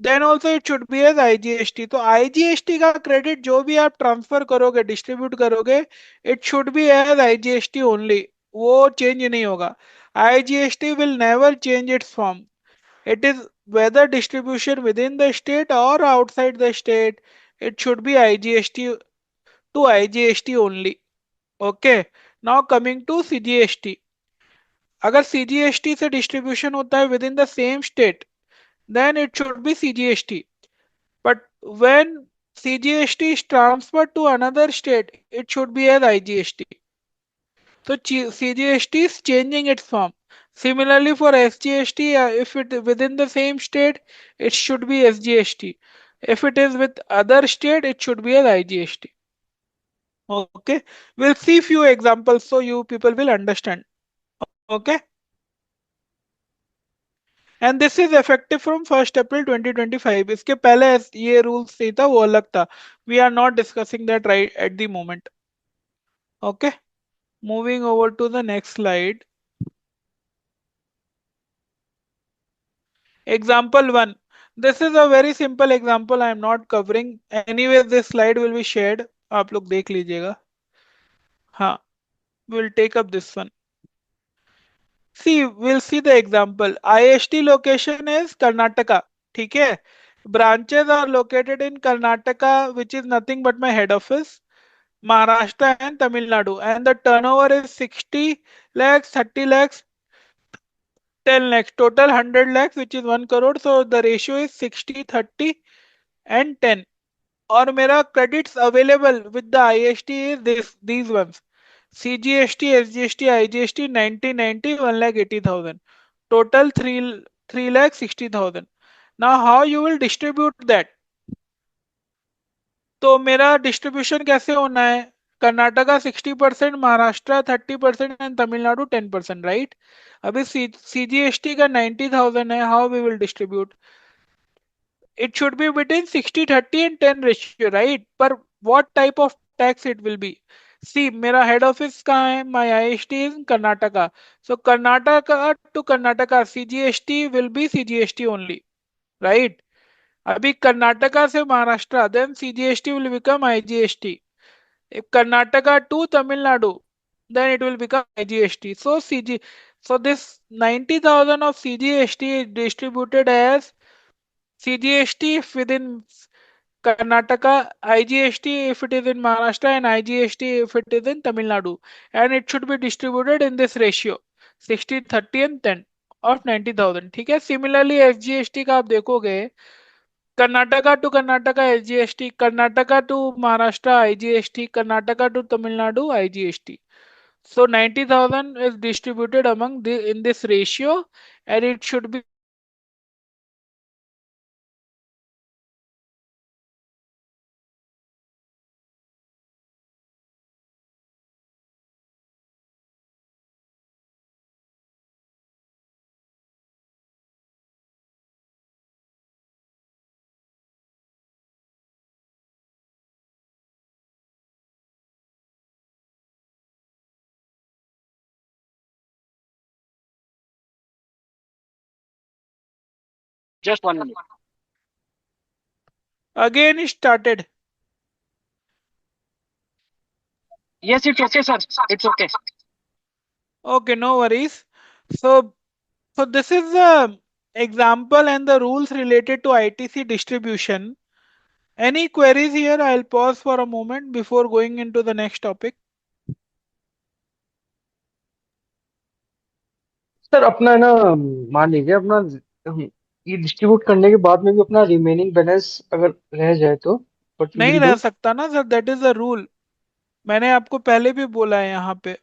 Speaker 4: then also it should be as IGST. तो IGST का credit जो भी आप transfer करोगे, distribute करोगे, it should be as IGST only. वो change नहीं होगा. IGST will never change its form. It is whether distribution within the state or outside the state, it should be IGST to IGST only. Okay. Now coming to CGST. अगर CGST से distribution होता है within the same state, then it should be CGST. But when CGST is transferred to another state, it should be as IGST. So CGST is changing its form. Similarly for SGST, if it within the same state, it should be SGST. If it is with other state, it should be as IGST. Okay, we'll see few examples so you people will understand. Okay. And this is effective from 1 अप्रैल 2025. इसके पहले ये rules नहीं था, वो अलग था. We are not discussing that right at the moment. Okay, moving over to the next slide. Example 1. This is a very simple example. I am not covering. Anyway, this slide will be shared. आप लोग देख लीजिएगा. हाँ, we'll take up this one. See, we'll see the example. IST location is Karnataka. ठीक है. Branches are located in Karnataka, which is nothing but my head office, Maharashtra and Tamil Nadu. And the turnover is 60 lakhs, 30 lakhs, 10 lakhs. Total 100 lakhs, which is 1 crore. So the ratio is 60, 30 and 10. और मेरा credits available with the IST is these ones. CGST, SGST, IGST 90, 90, 1,80,000. Total 3,60,000. Now how you will distribute that? तो मेरा distribution कैसे होना है? Karnataka 60%, Maharashtra 30% and Tamil Nadu 10%, right? अभी CGST का 90,000 है. How we will distribute? It should be between 60, 30 and 10 ratio, right? But what type of tax it will be. See, मेरा head office कहाँ है? My IST is in Karnataka. So Karnataka to Karnataka CGST will be CGST only, right? अभी कर्नाटका से Maharashtra, then CGST will become IGST. If Karnataka to Tamil Nadu, then it will become IGST. So this 90,000 of CGST is distributed as CGST if within Karnataka, IGST if it is in Maharashtra, and IGST if it is in Tamil Nadu. And it should be distributed in this ratio 60, 30 and 10 of 90,000. ठीक है. Similarly SGST का आप देखोगे, Karnataka to Karnataka SGST, Karnataka to Maharashtra IGST, Karnataka to Tamil Nadu IGST. So 90,000 is distributed among in this ratio, and it should be
Speaker 6: Just 1 minute.
Speaker 4: again started.
Speaker 6: Yes, it's okay, sir. It's okay.
Speaker 4: Okay, no worries. So this is the example and the rules related to ITC distribution. Any queries here? I'll pause for a moment before going into the next topic.
Speaker 7: Sir अपना है ना, मान लीजिए अपना ये distribute करने के बाद में भी अपना रिमेनिंग बैलेंस अगर रह जाए तो what will
Speaker 4: नहीं
Speaker 7: we
Speaker 4: रह
Speaker 7: do?
Speaker 4: सकता ना sir, that is the rule. मैंने आपको पहले भी बोला है यहाँ पे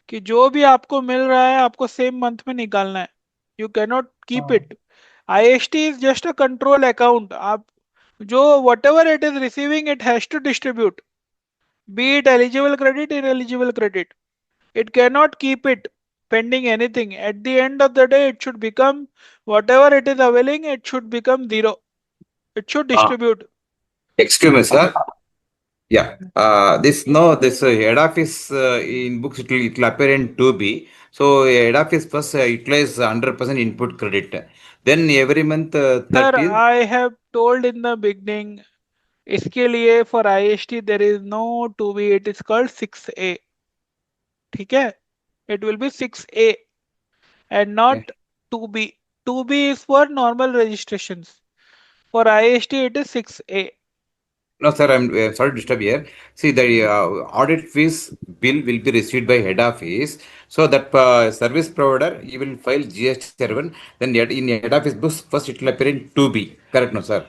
Speaker 4: कि जो भी आपको मिल रहा है आपको सेम मंथ में निकालना है. You cannot keep it. IST is just a control account. आप जो whatever it is receiving it has to distribute, be it eligible credit, ineligible credit. It cannot keep it pending anything. At the end of the day, it should become whatever it is availing, it should become zero. It should distribute.
Speaker 5: Excuse me, sir. Yeah. This head office in books it will appear in 2B. So head office first utilize 100% input credit. Then every month
Speaker 4: Sir,
Speaker 5: 30.
Speaker 4: I have told in the beginning, इसके लिए for IST there is no 2B, it is called 6A. ठीक है? It will be 6A and not 2B. 2B is for normal registrations. For IST it is 6A.
Speaker 5: No, sir, I'm sorry to disturb here. See, the audit fees bill will be received by head office. So that service provider, you will file GST 7. Then in head office books, first it will appear in 2B. Correct, no, sir?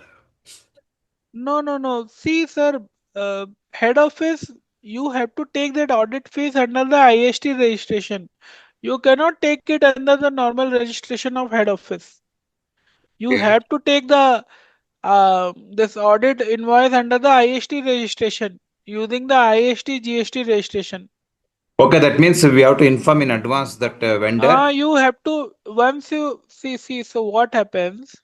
Speaker 4: No. See, sir, head office, you have to take that audit fees under the IST registration. You cannot take it under the normal registration of head office. You
Speaker 5: Okay.
Speaker 4: have to take the this audit invoice under the IST registration using the IST GST registration.
Speaker 5: Okay, that means we have to inform in advance that vendor.
Speaker 4: You have to, once you see, so what happens,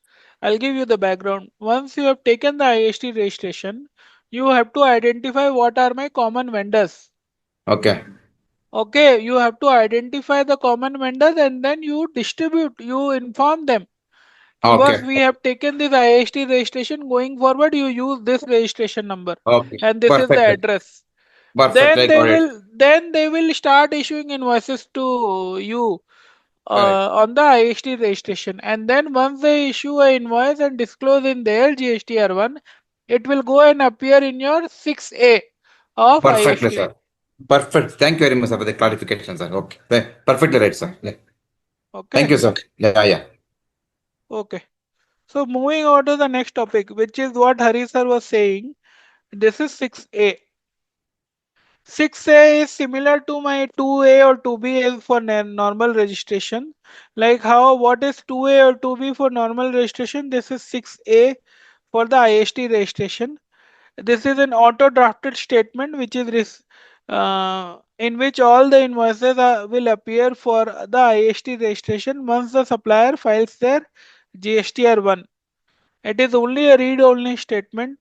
Speaker 4: I'll give you the background. Once you have taken the IST registration, you have to identify what are my common vendors.
Speaker 5: Okay.
Speaker 4: Okay, you have to identify the common vendors and then you distribute, you inform them. Once
Speaker 5: Okay.
Speaker 4: we have taken this IST registration, going forward, you use this registration number
Speaker 5: Okay.
Speaker 4: and this is the
Speaker 5: Perfect.
Speaker 4: address.
Speaker 5: Perfect. I got it.
Speaker 4: Then they will start issuing invoices to you
Speaker 5: Correct.
Speaker 4: on the IST registration. And then once they issue an invoice and disclose in their GSTR1, it will go and appear in your 6A of
Speaker 5: Perfectly,
Speaker 4: IST.
Speaker 5: sir. Perfect. Thank you very much, sir, for the clarification, sir. Okay. Perfectly right, sir. Yeah.
Speaker 4: Okay.
Speaker 5: Thank you, sir. Yeah.
Speaker 4: Okay. So moving on to the next topic, which is what Hari sir was saying. This is 6A. 6A is similar to my 2A or 2B for normal registration. Like what is 2A or 2B for normal registration? This is 6A for the IST registration. This is an auto drafted statement which is in which all the invoices will appear for the IST registration once the supplier files their GSTR1. It is only a read-only statement.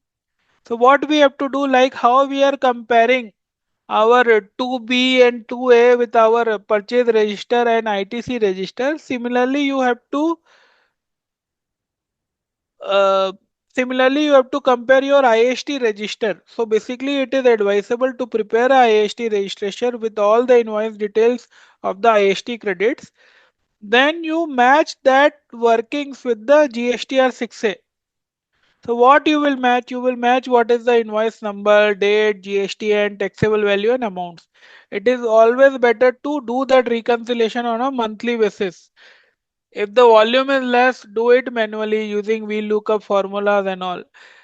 Speaker 4: So what we have to do, like how we are comparing our 2B and 2A with our purchase register and ITC register. Uh, similarly, you have to compare your IST register. So basically, it is advisable to prepare a IST registration with all the invoice details of the IST credits. Then you match that workings with the GSTR 6A. So what you will match? You will match what is the invoice number, date, GST, and taxable value and amounts. It is always better to do that reconciliation on a monthly basis. If the volume is less, do it manually using VLOOKUP formulas and all.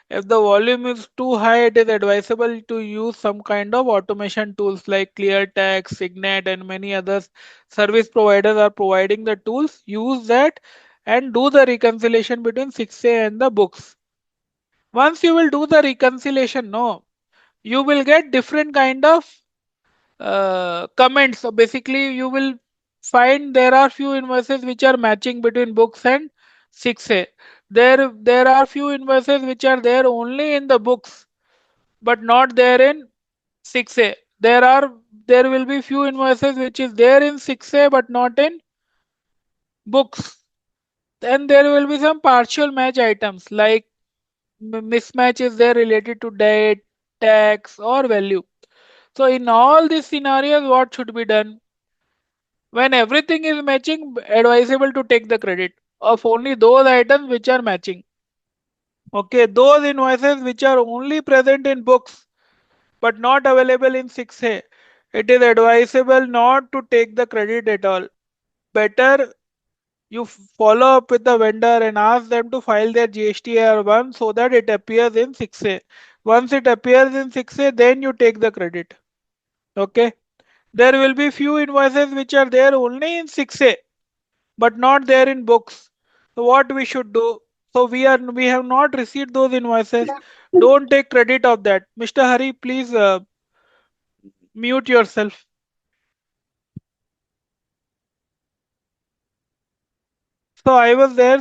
Speaker 4: If the volume is too high, it is advisable to use some kind of automation tools like ClearTax, Signet, and many others. Service providers are providing the tools. Use that and do the reconciliation between 6A and the books. Once you will do the reconciliation, no, you will get different kind of comments. So basically, you will find there are few invoices which are matching between books and 6A. There are few invoices which are there only in the books, but not there in 6A. There will be few invoices which is there in 6A but not in books. Then there will be some partial match items like mismatch is there related to date, tax, or value. So in all these scenarios, what should be done? When everything is matching, advisable to take the credit of only those items which are matching. Okay, those invoices which are only present in books but not available in 6A, it is advisable not to take the credit at all. Better you follow up with the vendor and ask them to file their GSTR1 so that it appears in 6A. Once it appears in 6A, then you take the credit. Okay. There will be few invoices which are there only in 6A but not there in books. So what we should do? So we have not received those invoices. Don't take credit of that. Mr. Hari, please mute yourself. So I was there.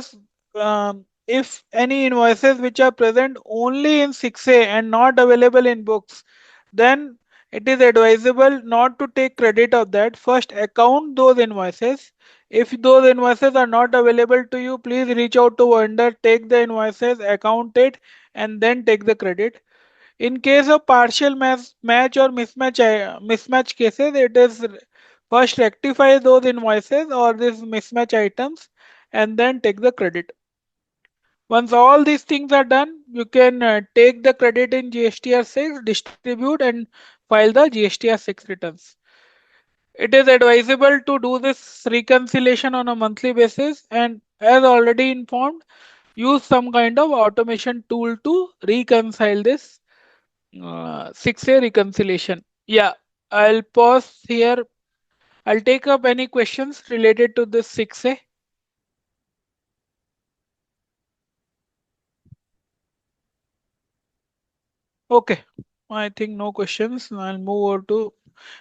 Speaker 4: If any invoices which are present only in 6A and not available in books, then it is advisable not to take credit of that. First, account those invoices. If those invoices are not available to you, please reach out to vendor, take the invoices, account it, and then take the credit. In case of partial match or mismatch cases, it is first rectify those invoices or these mismatch items and then take the credit. Once all these things are done, you can take the credit in GSTR 6, distribute and file the GSTR 6 returns. It is advisable to do this reconciliation on a monthly basis and as already informed, use some kind of automation tool to reconcile this 6A reconciliation. Yeah, I'll pause here. I'll take up any questions related to this 6A. Okay, I think no questions. I'll move over to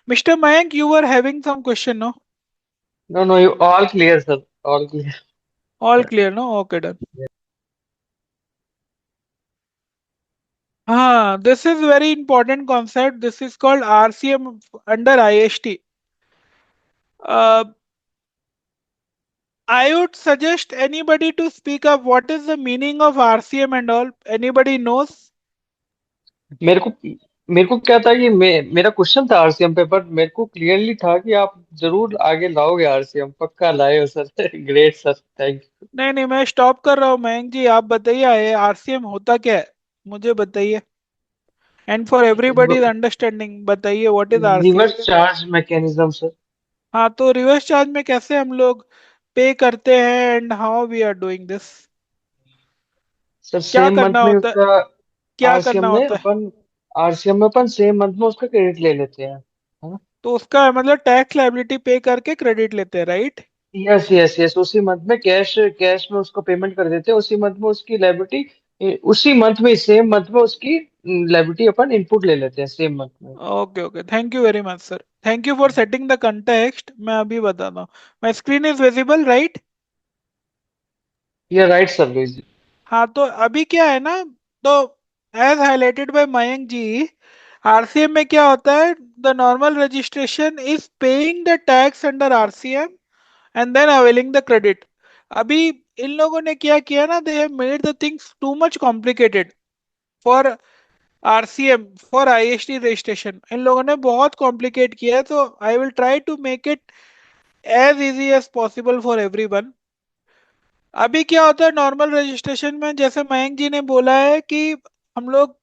Speaker 4: Mr. Mayank. You were having some question, no?
Speaker 6: No, you all clear, sir. All clear.
Speaker 4: All clear, no? Okay, done. This is very important concept. This is called RCM under IST. I would suggest anybody to speak up. What is the meaning of RCM and all? Anybody knows?
Speaker 6: मेरे को मेरे को क्या था कि मेरा question था RCM पे, पर मेरे को क्लियरली था कि आप जरूर आगे लाओगे आरसीएम, पक्का लाए हो sir. Great sir, thank you.
Speaker 4: नहीं, मैं स्टॉप कर रहा हूँ मयंक जी। आप बताइए आरसीएम होता क्या है, मुझे बताइए। एंड फॉर एवरीबॉडीज अंडरस्टैंडिंग बताइए what is RCM.
Speaker 6: Reverse charge mechanism sir.
Speaker 4: हाँ, तो रिवर्स चार्ज में कैसे हम लोग पे करते हैं and how we are doing this?
Speaker 6: Sir
Speaker 4: क्या
Speaker 6: सेम मंथ
Speaker 4: करना
Speaker 6: में
Speaker 4: होता है?
Speaker 6: उसका
Speaker 4: क्या
Speaker 6: आरसीएम
Speaker 4: करना
Speaker 6: में
Speaker 4: होता है?
Speaker 6: अपन आरसीएम में अपन सेम मंथ में उसका क्रेडिट ले लेते हैं, है ना?
Speaker 4: तो उसका मतलब टैक्स लायबिलिटी पे करके क्रेडिट लेते हैं, राइट?
Speaker 6: यस, उसी मंथ में कैश में उसको पेमेंट कर देते हैं, उसी मंथ में उसकी लायबिलिटी, उसी मंथ में सेम मंथ में उसकी लायबिलिटी अपन इनपुट ले लेते हैं सेम मंथ में।
Speaker 4: Okay, thank you very much sir. Thank you for setting the context. मैं अभी बताता हूँ। My screen is visible, right?
Speaker 6: ये राइट सर।
Speaker 4: हाँ, तो अभी क्या है ना, तो as highlighted by Mayank ji, RCM में क्या होता है? The normal registration is paying the tax under RCM and then availing the credit. अभी इन लोगों ने क्या किया ना, they have made the things too much complicated for RCM, for IST registration. इन लोगों ने बहुत complicate किया है, तो I will try to make it as easy as possible for everyone. अभी क्या होता है नॉर्मल रजिस्ट्रेशन में, जैसे मयंक जी ने बोला है कि हम लोग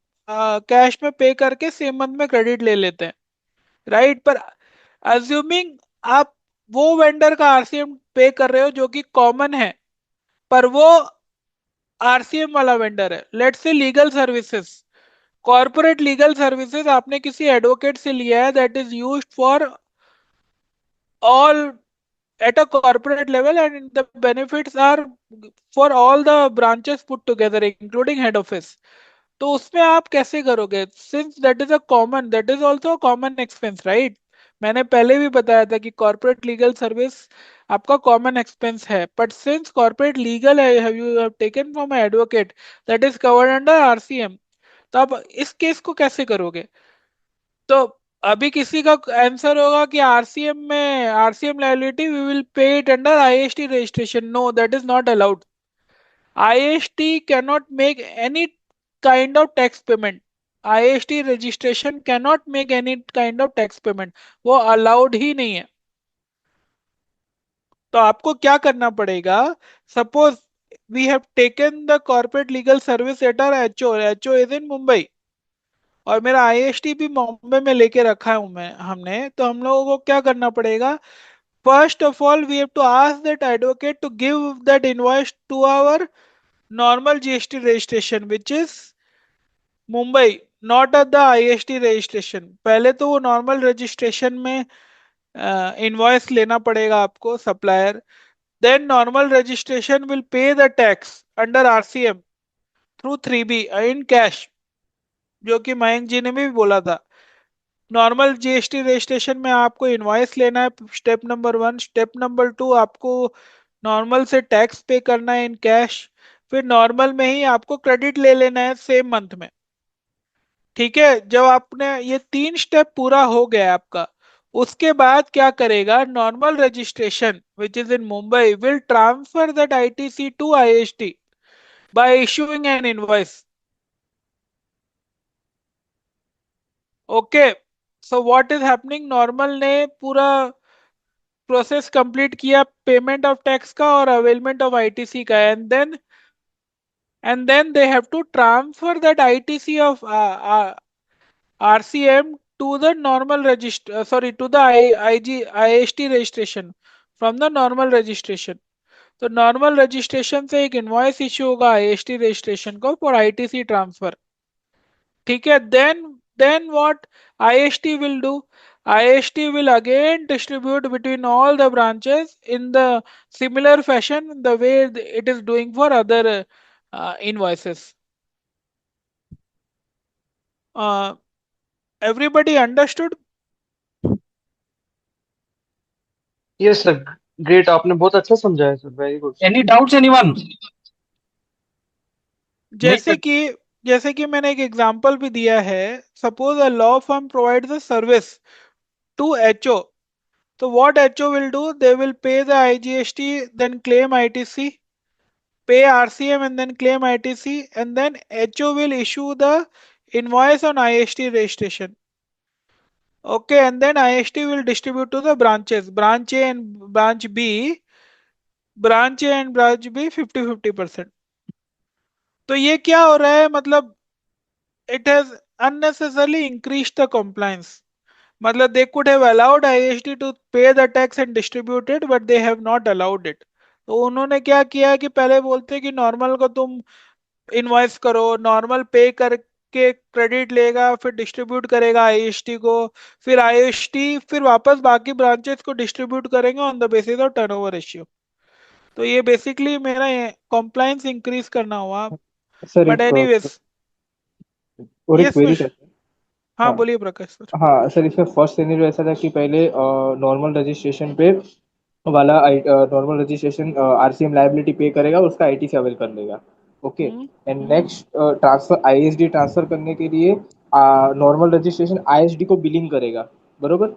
Speaker 4: कैश में पे करके सेम मंथ में क्रेडिट ले लेते हैं, राइट? पर अज्यूमिंग आप वो वेंडर का आरसीएम पे कर रहे हो जो कि कॉमन है, पर वो आरसीएम वाला वेंडर है, let's say legal services, corporate legal services आपने किसी एडवोकेट से लिया है, that is used for all at a corporate level, and the benefits are for all the branches put together including head office. तो उसमें आप कैसे करोगे? Since that is a common, that is also common expense, right? मैंने पहले भी बताया था कि कॉर्पोरेट लीगल सर्विस आपका कॉमन एक्सपेंस है, बट सिंस कॉर्पोरेट लीगल है, you have taken from advocate, that is covered under RCM. तो आप इस केस को कैसे करोगे? तो अभी किसी का आंसर होगा कि आरसीएम में, RCM liability we will pay it under IST registration. No, that is not allowed. IST can not make any kind of tax payment. IST registration can not make any kind of tax payment, वो allowed ही नहीं है। तो आपको क्या करना पड़ेगा? Suppose we have taken the corporate legal service at our HO, HO is in Mumbai, और मेरा आईएसटी भी बॉम्बे में लेके रखा है मैं हमने, तो हम लोगों को क्या करना पड़ेगा? First of all we have to ask that advocate to give that invoice to our normal GST registration which is Mumbai, not at the IST registration. पहले तो वो नॉर्मल रजिस्ट्रेशन में इनवॉइस लेना पड़ेगा आपको supplier, then normal registration will pay the tax under RCM through 3B in cash, जो कि मयंक जी ने भी बोला था। नॉर्मल जीएसटी रजिस्ट्रेशन में आपको इनवॉइस लेना है, स्टेप नंबर 1। स्टेप नंबर 2, आपको नॉर्मल से टैक्स पे करना है इन कैश, फिर नॉर्मल में ही आपको क्रेडिट ले लेना है सेम मंथ में। ठीक है, जब आपने ये 3 स्टेप पूरा हो गया आपका, उसके बाद क्या करेगा? Normal registration which is in Mumbai will transfer that ITC to IST by issuing an invoice. Okay, so what is happening, normal ने पूरा प्रोसेस कंप्लीट किया पेमेंट ऑफ टैक्स का और अवेलमेंट ऑफ आईटीसी का, and then they have to transfer that ITC of RCM to the normal register, sorry to the IG IST registration from the normal registration. तो normal registration से एक invoice issue होगा IST registration को for ITC transfer. ठीक है, then what IST will do? IST will again distribute between all the branches in the similar fashion, the way it is doing for other invoices. Everybody understood?
Speaker 6: Yes sir, great, आपने बहुत अच्छा समझाया sir, very good.
Speaker 2: Any doubts, anyone?
Speaker 4: जैसे कि जैसे कि मैंने एक एग्जांपल भी दिया है, suppose a law firm provides a service to HO, so what HO will do? They will pay the IGST, then claim ITC, pay RCM and then claim ITC, and then HO will issue the invoice on IST registration. Okay, and then IST will distribute to the branches, branch A and branch B, branch A and branch B 50-50%. तो ये क्या हो रहा है? मतलब it has unnecessarily increased the compliance. मतलब they could have allowed IST to pay the tax and distribute it, but they have not allowed it. तो उन्होंने क्या किया कि पहले बोलते कि नॉर्मल को तुम इनवॉइस करो, नॉर्मल पे करके क्रेडिट लेगा, फिर डिस्ट्रीब्यूट करेगा आईएसटी को, फिर आईएसटी फिर वापस बाकी ब्रांचेस को डिस्ट्रीब्यूट करेंगे on the basis of turnover ratio. तो ये बेसिकली मेरा कॉम्प्लायंस इंक्रीज करना हुआ।
Speaker 7: सर
Speaker 4: बट
Speaker 7: एक
Speaker 4: एनीवेज,
Speaker 7: और एक
Speaker 4: यस
Speaker 7: क्वेरी था।
Speaker 4: हाँ
Speaker 7: हाँ
Speaker 4: बोलिए प्रकाश सर।
Speaker 7: हाँ सर, इसमें फर्स्ट सिनेरियो ऐसा था कि पहले नॉर्मल रजिस्ट्रेशन पे वाला नॉर्मल रजिस्ट्रेशन आरसीएम लायबिलिटी पे करेगा, उसका आईटी से अवेल कर लेगा। Okay, and next transfer ISD transfer करने के लिए नॉर्मल रजिस्ट्रेशन आईएसडी को बिलिंग करेगा, बरोबर।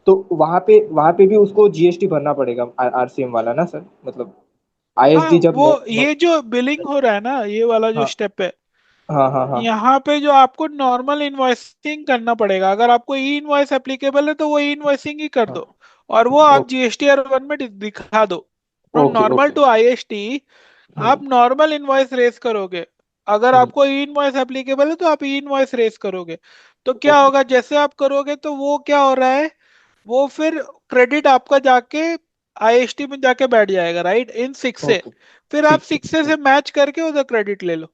Speaker 7: तो वहां पे भी उसको जीएसटी भरना पड़ेगा आरसीएम वाला ना सर, मतलब
Speaker 4: हाँ,
Speaker 7: आईएसडी जब
Speaker 4: वो ये जो बिलिंग हो रहा है ना, ये वाला जो
Speaker 7: हाँ
Speaker 4: स्टेप है,
Speaker 7: हाँ हाँ हाँ
Speaker 4: यहाँ पे जो आपको नॉर्मल इनवॉइसिंग करना पड़ेगा। अगर आपको ई इनवॉइस एप्लीकेबल है तो वो ई इनवॉइसिंग ही कर
Speaker 7: हाँ,
Speaker 4: दो, और वो आप
Speaker 7: ओके
Speaker 4: जीएसटीआर 1 में दिखा दो। From
Speaker 7: okay
Speaker 4: normal
Speaker 7: okay.
Speaker 4: To IST आप नॉर्मल इनवॉइस रेस करोगे। अगर आपको ई इनवॉइस एप्लीकेबल है तो आप ई इनवॉइस रेस करोगे। तो क्या
Speaker 7: ओके
Speaker 4: होगा, जैसे आप करोगे तो वो क्या हो रहा है, वो फिर क्रेडिट आपका जाके आईएसटी में जाके बैठ जाएगा, राइट, इन 6 से।
Speaker 7: ओके,
Speaker 4: फिर आप
Speaker 7: ठीक
Speaker 4: 6 से मैच करके उधर क्रेडिट ले लो,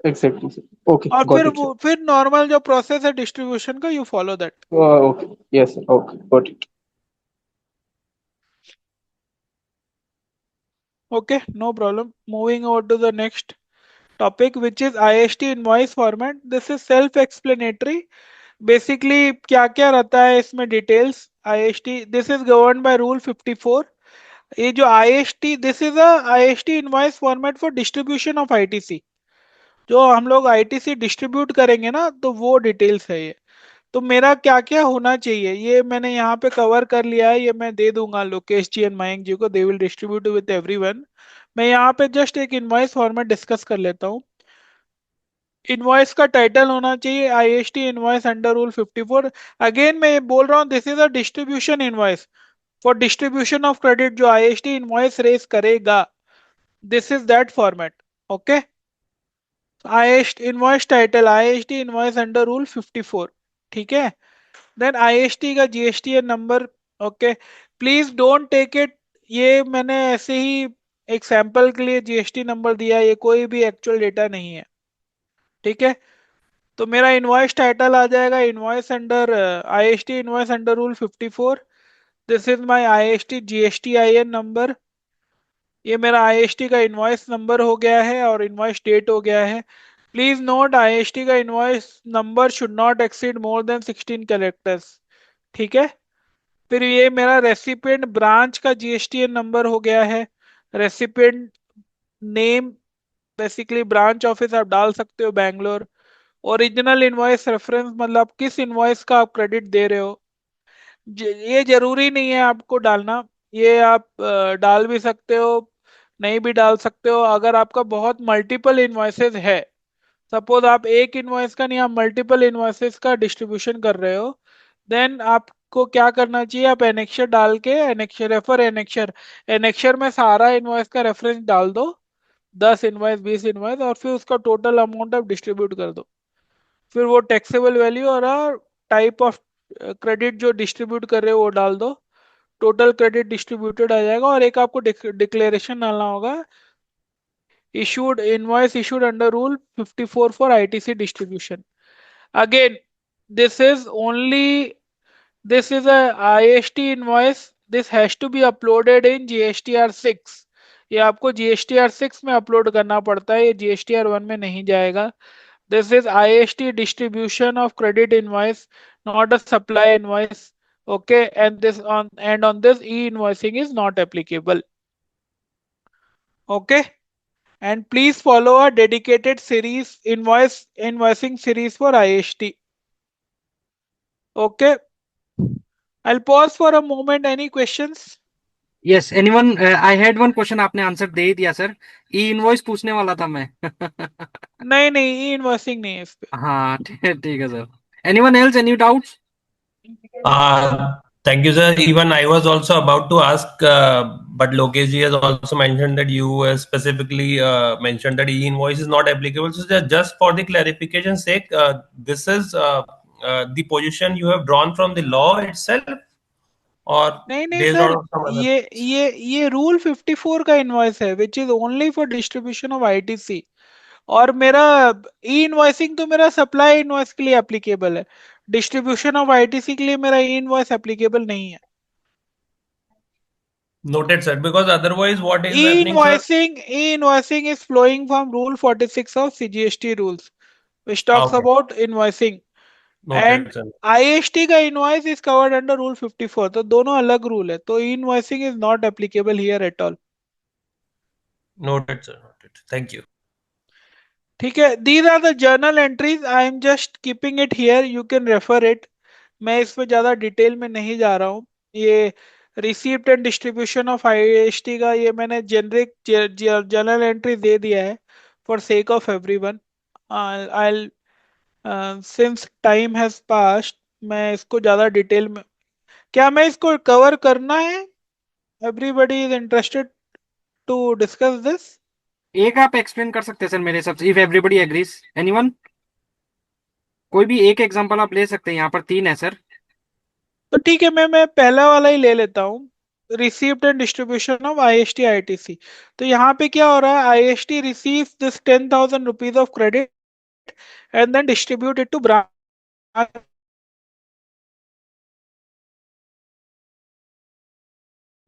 Speaker 7: एग्जैक्टली सर, ओके
Speaker 4: और
Speaker 7: गॉट इट सर।
Speaker 4: फिर नॉर्मल जो प्रोसेस है डिस्ट्रीब्यूशन का, you follow that.
Speaker 7: Okay, yes sir, okay got it.
Speaker 4: Okay, no problem. Moving over to the next topic, which is IST invoice format. This is self-explanatory. Basically, क्या क्या रहता है इसमें details. IST, this is governed by Rule 54. ये जो IST, this is a IST invoice format for distribution of ITC. जो हम लोग ITC डिस्ट्रीब्यूट करेंगे ना, तो वो डिटेल्स है ये। तो मेरा क्या क्या होना चाहिए, ये मैंने यहाँ पे कवर कर लिया है, ये मैं दे दूंगा लोकेश जी एंड मयंक जी को, they will distribute with everyone. मैं यहाँ पे जस्ट एक इनवॉइस फॉर्मेट डिस्कस कर लेता हूँ। इनवॉइस का टाइटल होना चाहिए IST invoice under rule 54। Again मैं ये बोल रहा हूँ, this is a distribution invoice for distribution of credit. जो आईएसटी इनवॉइस रेस करेगा, this is that format. Okay, IST invoice title IST invoice under rule 54, ठीक है। देन आईएसटी का GST number. Okay, please don't take it, ये मैंने ऐसे ही एक sample के लिए जीएसटी नंबर दिया, ये कोई भी एक्चुअल डेटा नहीं है, ठीक है। तो मेरा इनवॉइस टाइटल आ जाएगा invoice under IST invoice under rule 54। This is my IST GSTIN number. ये मेरा आईएसटी का इनवॉइस नंबर हो गया है और इनवॉइस डेट हो गया है। प्लीज नोट, आईएसटी का invoice number should not exceed more than 16 characters, ठीक है। फिर ये मेरा रेसिपिएंट ब्रांच का जीएसटीएन नंबर हो गया है। Recipient name, basically branch office आप डाल सकते हो बैंगलोर। ओरिजिनल इनवॉइस रेफरेंस, मतलब किस इनवॉइस का आप क्रेडिट दे रहे हो, ये जरूरी नहीं है आपको डालना, ये आप डाल भी सकते हो, नहीं भी डाल सकते हो। अगर आपका बहुत मल्टीपल इनवॉइसेस है, सपोज आप एक इनवॉइस का नहीं, आप मल्टीपल इनवॉइसेस का डिस्ट्रीब्यूशन कर रहे हो, देन आपको क्या करना चाहिए, आप एनेक्शर डाल के, एनेक्शर रेफर एनेक्शर, एनेक्शर में सारा इनवॉइस का रेफरेंस डाल दो, 10 इनवॉइस 20 इनवॉइस, और फिर उसका टोटल अमाउंट आप डिस्ट्रीब्यूट कर दो। फिर वो टैक्सेबल वैल्यू और टाइप ऑफ क्रेडिट जो डिस्ट्रीब्यूट कर रहे हो वो डाल दो, टोटल क्रेडिट डिस्ट्रीब्यूटेड आ जाएगा। और एक आपको डिक्लेरेशन डालना होगा, issued invoice issued under rule 54 for ITC distribution. Again, this is only, this is a IST invoice, this has to be uploaded in GSTR 6। ये आपको GSTR 6 में अपलोड करना पड़ता है, ये GSTR 1 में नहीं जाएगा। This is IST distribution of credit invoice, not a supply invoice, okay, and this on this e-invoicing is not applicable, okay। And please follow a dedicated series invoicing series for IST. Okay, I'll pause for a moment. Any questions?
Speaker 1: Yes anyone, I had one question, आपने answer दे ही दिया sir. ई invoice पूछने वाला था मैं।
Speaker 4: नहीं नहीं, invoicing नहीं है इस पे।
Speaker 1: हाँ ठीक है sir. Anyone else, any doubts?
Speaker 9: Thank you, sir. Even I was also about to ask, but Lokesh ji has also mentioned that you specifically mentioned that e-invoice is not applicable. So just for the clarification sake, this is the position you have drawn from the law itself, or
Speaker 4: नहीं नहीं
Speaker 9: based
Speaker 4: sir,
Speaker 9: on some other?
Speaker 4: ये rule 54 का invoice है, which is only for distribution of ITC. और मेरा ई invoicing तो मेरा supply invoice के लिए एप्लीकेबल है, डिस्ट्रीब्यूशन ऑफ आईटीसी के लिए मेरा ई इनवॉइस एप्लीकेबल नहीं है।
Speaker 9: Noted, sir. Because otherwise, what is happening, sir?
Speaker 4: E-invoicing is flowing from Rule 46 of CGST rules, which talks
Speaker 9: Okay,
Speaker 4: about invoicing.
Speaker 9: noted,
Speaker 4: And
Speaker 9: sir.
Speaker 4: IST का invoice is covered under Rule 54. तो दोनों अलग rule है, तो e-invoicing is not applicable here at all.
Speaker 9: Noted, sir. Noted. Thank you.
Speaker 4: ठीक है, these are the journal entries. I am just keeping it here. You can refer it. मैं इस पे ज्यादा डिटेल में नहीं जा रहा हूँ. ये receipt and distribution of IST का ये मैंने जेनरिक जर्नल एंट्री दे दिया है for sake of everyone. I since time has passed, मैं इसको ज्यादा डिटेल में, क्या मैं इसको कवर करना है? Everybody is interested to discuss this.
Speaker 3: एक आप एक्सप्लेन कर सकते हैं सर मेरे हिसाब से, इफ एवरीबडी एग्रीज. एनीवन? कोई भी एक एग्जांपल आप ले सकते हैं, यहाँ पर 3 है सर.
Speaker 4: तो ठीक है, मैं पहला वाला ही ले लेता हूँ. Received and distribution of IST ITC. तो यहाँ पे क्या हो रहा है, IST receives this 10,000 rupees of credit and then distribute it to branch.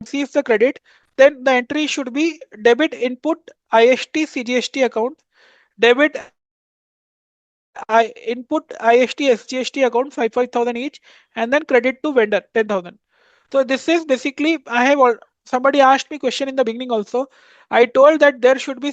Speaker 4: Receives the credit, then the entry should be debit input IST CGST account, debit input IST SGST account 5,000 each, and then credit to vendor 10,000. So this is basically, I have somebody asked me question in the beginning also. I told that there should be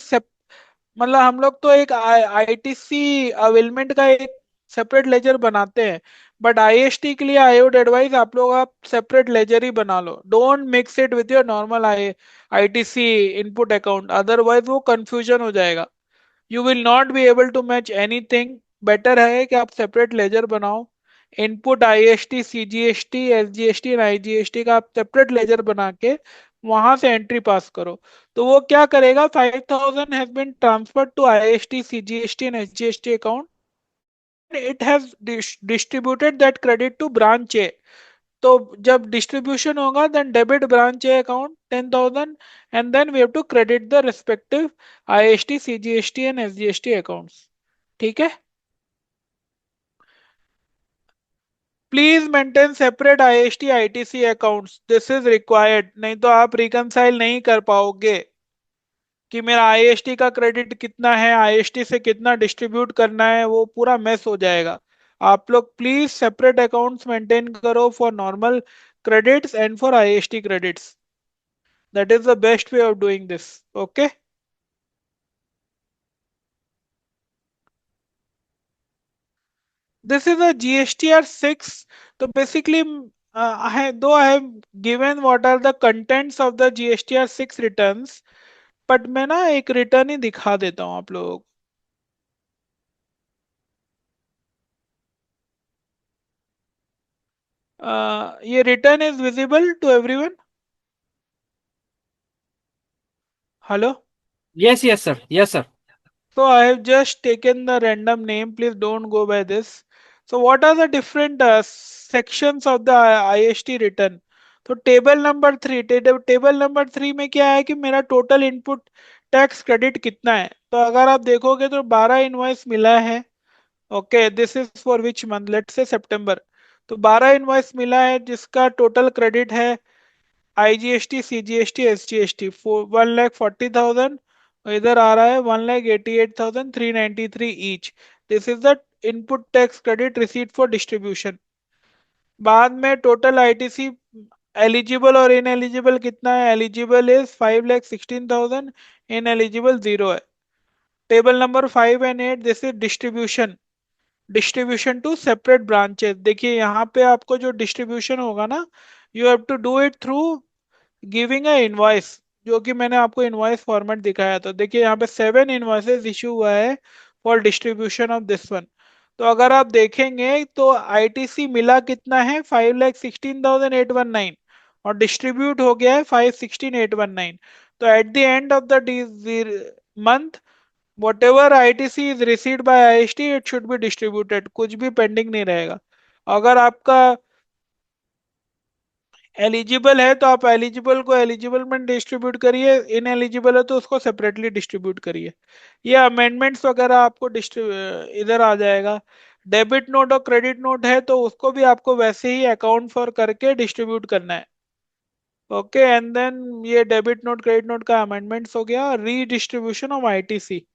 Speaker 4: मतलब हम लोग तो एक ITC availment का एक separate laser बनाते हैं, but IST के लिए आई वुड एडवाइज आप लोग आप सेपरेट लेजर ही बना लो. Don't mix it with your normal ITC input account, otherwise वो कंफ्यूजन हो जाएगा. You will not be able to match anything. Better है कि आप सेपरेट लेजर बनाओ. Input IST CGST SGST and IGST का आप सेपरेट लेजर बना के वहां से एंट्री पास करो. तो वो क्या करेगा, 5,000 has been transferred to IST CGST and SGST account. It has distributed that credit to branch A. तो जब डिस्ट्रीब्यूशन होगा then debit branch A account 10,000 and then we have to credit the respective IST CGST and SGST accounts. ठीक है. Please maintain separate IST ITC accounts. This is required, नहीं तो आप reconcile नहीं कर पाओगे कि मेरा आईएसटी का क्रेडिट कितना है, आईएसटी से कितना डिस्ट्रीब्यूट करना है, वो पूरा मेस हो जाएगा. आप लोग प्लीज सेपरेट अकाउंट्स मेंटेन करो for normal credits and for IST credits. That is the best way of doing this. Okay. This is a GSTR 6. So basically, though I have given what are the contents of the GSTR 6 returns, but मैं ना एक return ही दिखा देता हूँ आप लोगों को. ये return is visible to everyone. Hello.
Speaker 3: Yes, yes, sir. Yes, sir.
Speaker 4: So I have just taken the random name. Please don't go by this. So what are the different sections of the IST return? तो table number 3, table number 3 में क्या है कि मेरा total input tax credit कितना है. तो अगर आप देखोगे तो 12 इनवॉइस मिला है. Okay, this is for which month, let's say सितंबर. तो 12 इनवॉइस मिला है जिसका टोटल क्रेडिट है आईजीएसटी सीजीएसटी एसजीएसटी 1,40,000. इधर आ रहा है 1,88,393 each. This is the input tax credit receipt for distribution. बाद में टोटल आईटीसी एलिजिबल और इन एलिजिबल कितना है, एलिजिबल इज 5,16,000, इन एलिजिबल 0 है. Table number 5 and 8, this is distribution to separate branches. देखिए यहाँ पे आपको जो डिस्ट्रीब्यूशन होगा ना, you have to do it through giving a invoice, जो कि मैंने आपको इनवॉइस फॉर्मेट दिखाया था. देखिए यहाँ पे 7 इनवॉइसेस इशू हुआ है for distribution of this one. तो अगर आप देखेंगे तो आईटीसी मिला कितना है, 5,16,819, और डिस्ट्रीब्यूट हो गया है 5,16,819. तो eight the end of the month whatever ITC is received by IST, it should be distributed. कुछ भी पेंडिंग नहीं रहेगा. अगर आपका एलिजिबल है तो आप एलिजिबल को एलिजिबल में डिस्ट्रीब्यूट करिए, इन एलिजिबल है तो उसको सेपरेटली डिस्ट्रीब्यूट करिए. ये अमेंडमेंट्स वगैरह आपको इधर आ जाएगा. डेबिट नोट और क्रेडिट नोट है तो उसको भी आपको वैसे ही अकाउंट फॉर करके डिस्ट्रीब्यूट करना है. ओके, एंड देन ये डेबिट नोट क्रेडिट नोट का अमेंडमेंट्स हो गया. Redistribution of ITC,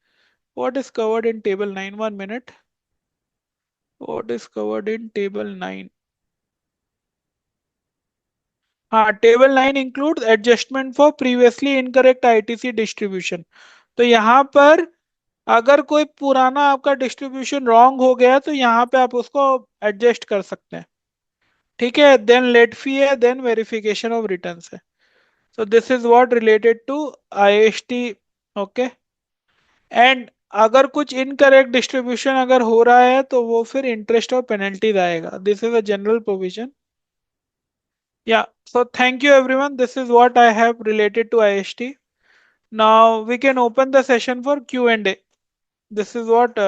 Speaker 4: what is covered in table 9? 1 minute. What is covered in table 9? हाँ, table 9 includes adjustment for previously incorrect ITC distribution. तो यहाँ पर अगर कोई पुराना आपका डिस्ट्रीब्यूशन रॉन्ग हो गया तो यहाँ पे आप उसको एडजस्ट कर सकते हैं। ठीक है, देन लेट फी है, देन वेरिफिकेशन ऑफ रिटर्न्स है। So this is what related to IST. Okay. And अगर कुछ इनकरेक्ट डिस्ट्रीब्यूशन अगर हो रहा है तो वो फिर इंटरेस्ट और पेनल्टीज आएगा। This is a general provision. Yeah, so thank you everyone. This is what I have related to IST. Now we can open the session for Q&A. This is what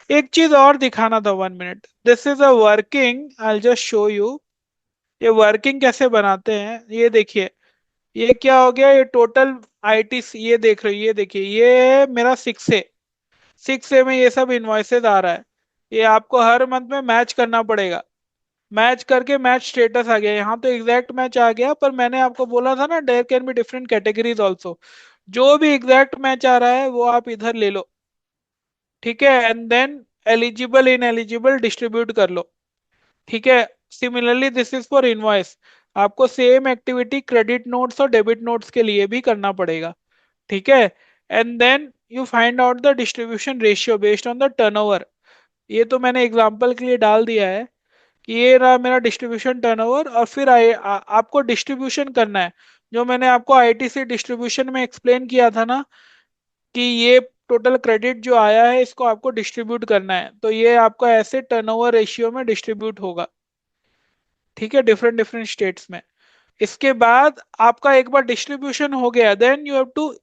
Speaker 4: एक चीज और दिखाना था, 1 minute. This is a working, I just show you. ये working कैसे बनाते हैं, ये देखिए। ये क्या हो गया, ये टोटल आईटी, ये देख रहे हो, ये देखिए, ये मेरा 6A। 6A में ये सब इन्वॉइसेस आ रहा है। ये आपको हर मंथ में मैच करना पड़ेगा। मैच करके मैच स्टेटस आ गया, यहाँ तो एग्जैक्ट मैच आ गया, पर मैंने आपको बोला था ना there can be different categories also. जो भी एग्जैक्ट मैच आ रहा है वो आप इधर ले लो। ठीक है, and then eligible ineligible distribute कर लो। ठीक है। Similarly this is for invoice. आपको सेम एक्टिविटी क्रेडिट नोट्स और डेबिट नोट्स के लिए भी करना पड़ेगा। ठीक है। And then you find out the distribution ratio based on the turnover. ये तो मैंने एग्जांपल के लिए डाल दिया है कि ये रहा मेरा डिस्ट्रीब्यूशन टर्नओवर, और फिर आपको डिस्ट्रीब्यूशन करना है। जो मैंने आपको आईटीसी डिस्ट्रीब्यूशन में एक्सप्लेन किया था ना, कि ये टोटल क्रेडिट जो आया है इसको आपको डिस्ट्रीब्यूट करना है, तो ये आपका ऐसे टर्नओवर रेशियो में डिस्ट्रीब्यूट होगा। ठीक है, डिफरेंट डिफरेंट स्टेट्स में। इसके बाद आपका एक बार डिस्ट्रीब्यूशन हो गया, then you have to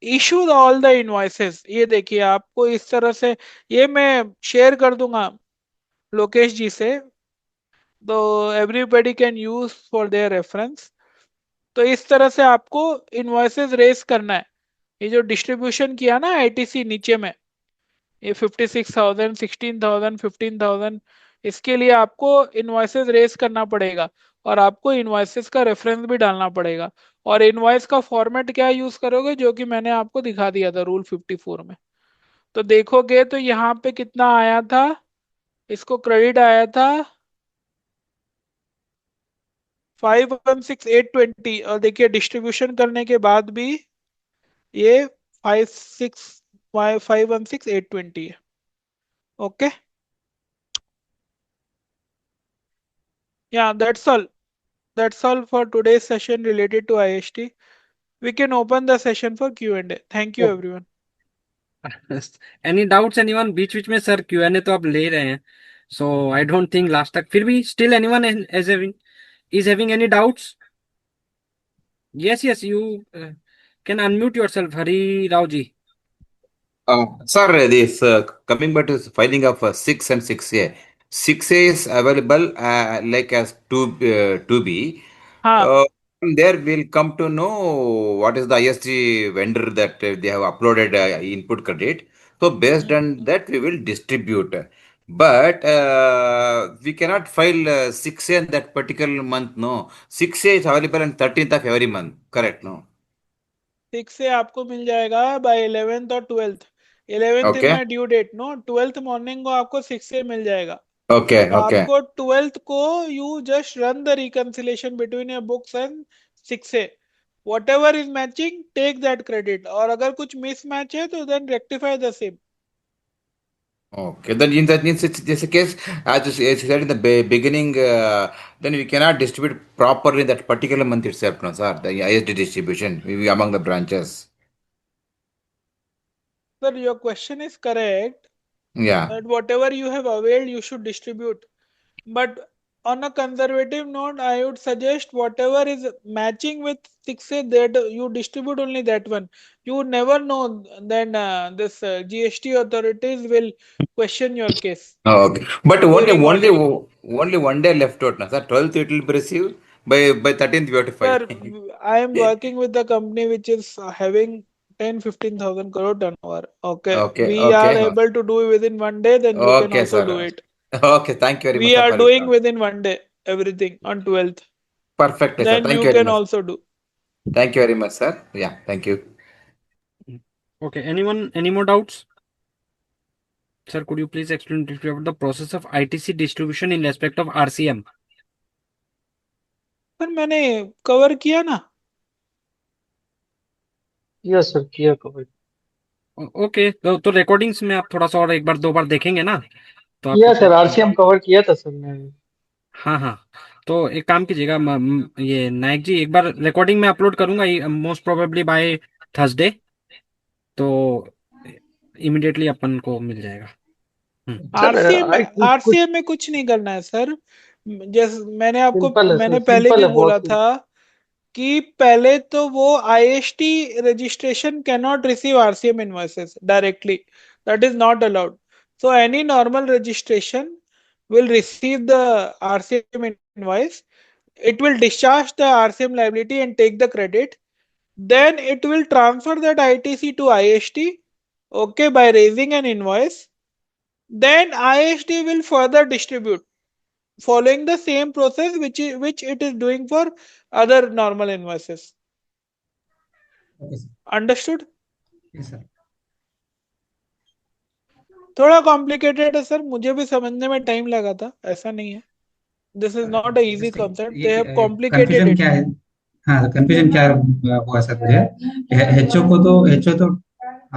Speaker 4: issue all the invoices. ये देखिए आपको इस तरह से, ये मैं शेयर कर दूंगा लोकेश जी से, तो everybody can use for their reference. तो इस तरह से आपको इनवॉइसेस रेस करना है। ये जो डिस्ट्रीब्यूशन किया ना आईटीसी नीचे में, ये 56,000, 16,000, 15,000, इसके लिए आपको इनवॉइसेस रेस करना पड़ेगा। और आपको इनवॉइसेस का रेफरेंस भी डालना पड़ेगा। और इनवॉइस का फॉर्मेट क्या यूज करोगे, जो कि मैंने आपको दिखा दिया था रूल 54 में। तो देखोगे तो यहाँ पे कितना आया था, इसको क्रेडिट आया था 516,820, और देखिए डिस्ट्रीब्यूशन करने के बाद भी ये 516,820 है। ओके, या that's all for today's session related to IST. We can open the session for Q&A. Thank you
Speaker 3: Oh,
Speaker 4: everyone.
Speaker 3: Any doubts anyone? बीच बीच में सर Q&A तो आप ले रहे हैं, so I don't think last तक फिर भी still anyone is having any doubts? Yes, you can unmute yourself, Hari Rao ji.
Speaker 5: Sir, this coming back to filing of 6 and 6A. 6A is available like as 2B.
Speaker 4: हाँ,
Speaker 5: From there we'll come to know what is the ISG vendor that they have uploaded input credit. So based on that we will distribute. But we cannot file 6A in that particular month. No, 6A is available on 13th of every month. Correct? No.
Speaker 4: 6 से आपको मिल जाएगा bye 11th और 12th। 11th is
Speaker 5: Okay.
Speaker 4: My due date, no 12th morning को आपको 6 से मिल जाएगा।
Speaker 5: Okay.
Speaker 4: तो
Speaker 5: Okay.
Speaker 4: आपको 12th को you just run the reconciliation between your books and 6 से। Whatever is matching take that credit, और अगर कुछ मिस मैच है तो then rectify the same.
Speaker 5: Okay, then in that means it's just a case, as you said in the beginning, then we cannot distribute properly in that particular month itself, no, sir. The ISD distribution among the branches.
Speaker 4: Sir your question is correct,
Speaker 5: Yeah.
Speaker 4: that whatever you have availed you should distribute, but on a conservative note I would suggest whatever is matching with 6A, that you distribute only that one. You never know, then this GST authorities will question your case
Speaker 5: Oh, okay. But only
Speaker 4: during
Speaker 5: only
Speaker 4: auditing.
Speaker 5: only one day left out, no, sir. 12th it will be received by 13th we have to file.
Speaker 4: Sir, I am working with the company which is having 10-15,000 crore turnover. Okay,
Speaker 5: Okay,
Speaker 4: we are
Speaker 5: okay,
Speaker 4: able to do within 1 day, then you can
Speaker 5: okay,
Speaker 4: also do
Speaker 5: sir.
Speaker 4: it.
Speaker 5: Okay, thank you very much,
Speaker 4: We
Speaker 5: sir,
Speaker 4: are
Speaker 5: for this.
Speaker 4: doing within 1 day everything on 12th.
Speaker 5: Perfect, sir.
Speaker 4: Then
Speaker 5: Thank
Speaker 4: you
Speaker 5: you very
Speaker 4: can
Speaker 5: much.
Speaker 4: also do.
Speaker 5: Thank you very much, sir. Yeah, thank you.
Speaker 3: Okay, anyone, any more doubts? Sir, could you please explain briefly about the process of ITC distribution in respect of RCM?
Speaker 4: पर मैंने cover किया ना।
Speaker 6: Yes sir, किया cover.
Speaker 3: Okay, तो recordings में आप थोड़ा सा और एक बार दो बार देखेंगे ना, तो
Speaker 6: किया
Speaker 3: आपको
Speaker 6: सर, आरसीएम कवर किया था सर मैंने।
Speaker 3: हाँ हाँ। तो एक काम कीजिएगा, ये नायक जी, एक बार रिकॉर्डिंग में अपलोड करूंगा मोस्ट प्रोबेबली बाय थर्सडे, तो इमिडिएटली अपन को मिल जाएगा।
Speaker 6: सर
Speaker 4: आरसीएम
Speaker 6: आई कुछ
Speaker 4: आरसीएम में कुछ नहीं करना है सर। जैसे
Speaker 6: सिंपल है सर,
Speaker 4: मैंने पहले
Speaker 6: सिंपल
Speaker 4: भी
Speaker 6: है
Speaker 4: बोला
Speaker 6: बहुत।
Speaker 4: था कि पहले तो वो IST registration cannot receive RCM invoices directly. That is not allowed. So any normal registration will receive the RCM invoice. It will discharge the RCM liability and take the credit. Then it will transfer that ITC to IST, okay, by raising an invoice. Then IST will further distribute following the same process which it is doing for other normal invoices.
Speaker 8: Okay sir.
Speaker 4: Understood?
Speaker 8: Yes sir.
Speaker 4: थोड़ा complicated है sir, मुझे भी समझने में time लगा था, ऐसा नहीं है। This is not a easy
Speaker 8: जैसे
Speaker 4: कॉन्सेप्ट, दे हैव
Speaker 8: ये
Speaker 4: कॉम्प्लिकेटेड
Speaker 8: कंफ्यूजन
Speaker 4: इट।
Speaker 8: क्या है? हाँ, कंफ्यूजन क्या हुआ सर मुझे? एचओ तो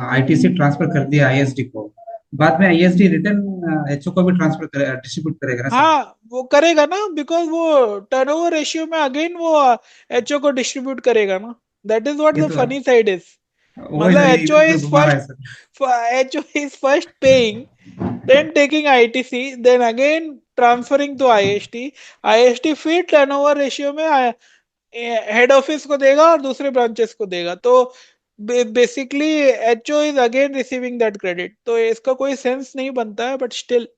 Speaker 8: आईटीसी ट्रांसफर कर दिया आईएसडी को, बाद में आईएसडी रिटर्न एचओ को भी ट्रांसफर करे, डिस्ट्रीब्यूट करेगा ना सर?
Speaker 4: हाँ वो करेगा ना, बिकॉज वो टर्नओवर रेशियो में अगेन वो एचओ को डिस्ट्रीब्यूट करेगा ना। दैट इज व्हाट
Speaker 8: ये
Speaker 4: द
Speaker 8: तो
Speaker 4: फनी साइड इज।
Speaker 8: वही
Speaker 4: मतलब
Speaker 8: सर, ये
Speaker 4: एचओ
Speaker 8: इधर उधर
Speaker 4: इज
Speaker 8: घुमा रहा है
Speaker 4: first,
Speaker 8: sir.
Speaker 4: HO is first paying, then taking ITC, then again transferring to IST, IST फिर टर्नओवर रेशियो में हेड ऑफिस को देगा और दूसरे ब्रांचेस को देगा। तो basically HO is again receiving that credit. तो इसका कोई सेंस नहीं बनता है, बट स्टिल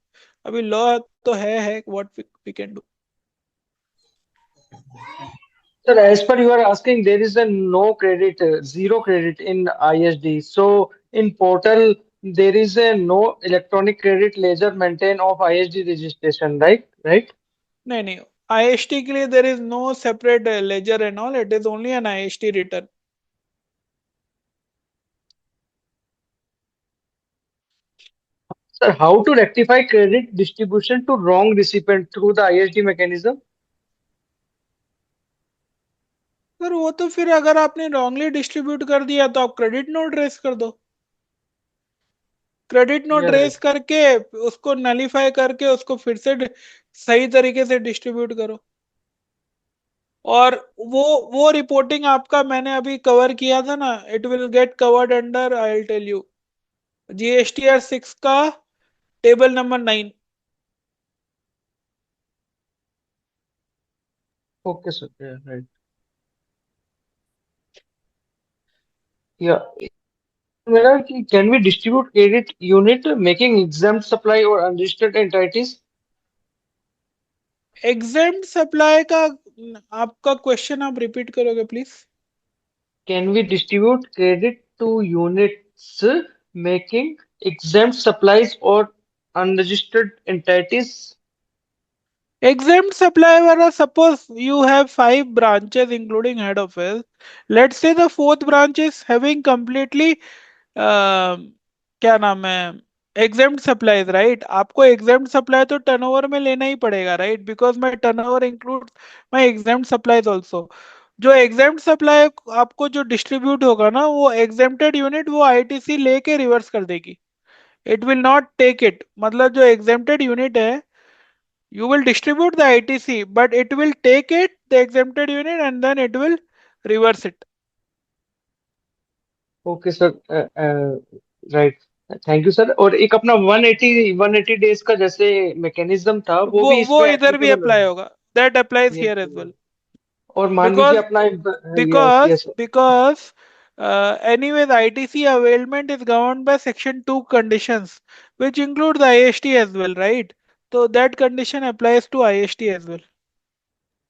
Speaker 4: अभी लॉ तो है what we can do.
Speaker 6: Sir, as per you are asking, there is a no credit, zero credit in ISD. So in portal, there is a no electronic credit ledger maintain of ISD registration, right? Right?
Speaker 4: नहीं नहीं, IST के लिए there is no separate ledger and all, it is only an IST return.
Speaker 6: Sir, how to rectify credit distribution to wrong recipient through the ISD mechanism?
Speaker 4: Sir वो तो फिर अगर आपने wrongly distribute कर दिया तो आप क्रेडिट नोट रेस कर दो। Credit note
Speaker 6: Yeah, right.
Speaker 4: Raise करके उसको नलीफाई करके उसको फिर से सही तरीके से डिस्ट्रीब्यूट करो। और वो रिपोर्टिंग आपका मैंने अभी कवर किया था ना, it will get covered under, I will tell you, GSTR 6 का table number 9।
Speaker 6: Okay, sir. Yeah, right. Yeah. Madam, can we distribute credit unit making exempt supply or unregistered entities?
Speaker 4: Exempt supply का आपका question आप repeat करोगे please?
Speaker 6: Can we distribute credit to units making exempt supplies or unregistered entities?
Speaker 4: Exempt supply वाला, suppose you have 5 branches including head office. Let's say the fourth branch is having completely क्या नाम है, exempt supplies, right? आपको exempt supply तो turnover में लेना ही पड़ेगा, right? Because my turnover includes my exempt supplies also. जो exempt supply आपको जो distribute होगा ना, वो exempted unit वो ITC लेके reverse कर देगी। It will not take it। मतलब जो exempted unit है, you will distribute the ITC, but it will take it, the exempted unit, and then it will reverse it.
Speaker 6: Okay, sir. Right. Thank you, sir. और एक अपना 180 days का जैसे mechanism था वो भी
Speaker 4: वो
Speaker 6: इसमें
Speaker 4: इधर भी
Speaker 6: एप्लीकेबल है?
Speaker 4: अप्लाई होगा, that applies
Speaker 6: Yes,
Speaker 4: here as
Speaker 6: yes.
Speaker 4: well,
Speaker 6: और मान लीजिए
Speaker 4: because
Speaker 6: अपना yes
Speaker 4: because
Speaker 6: yes
Speaker 4: because anyways ITC availment is governed by section 2 conditions, which include the IST as well, right? So that condition applies to IST as well.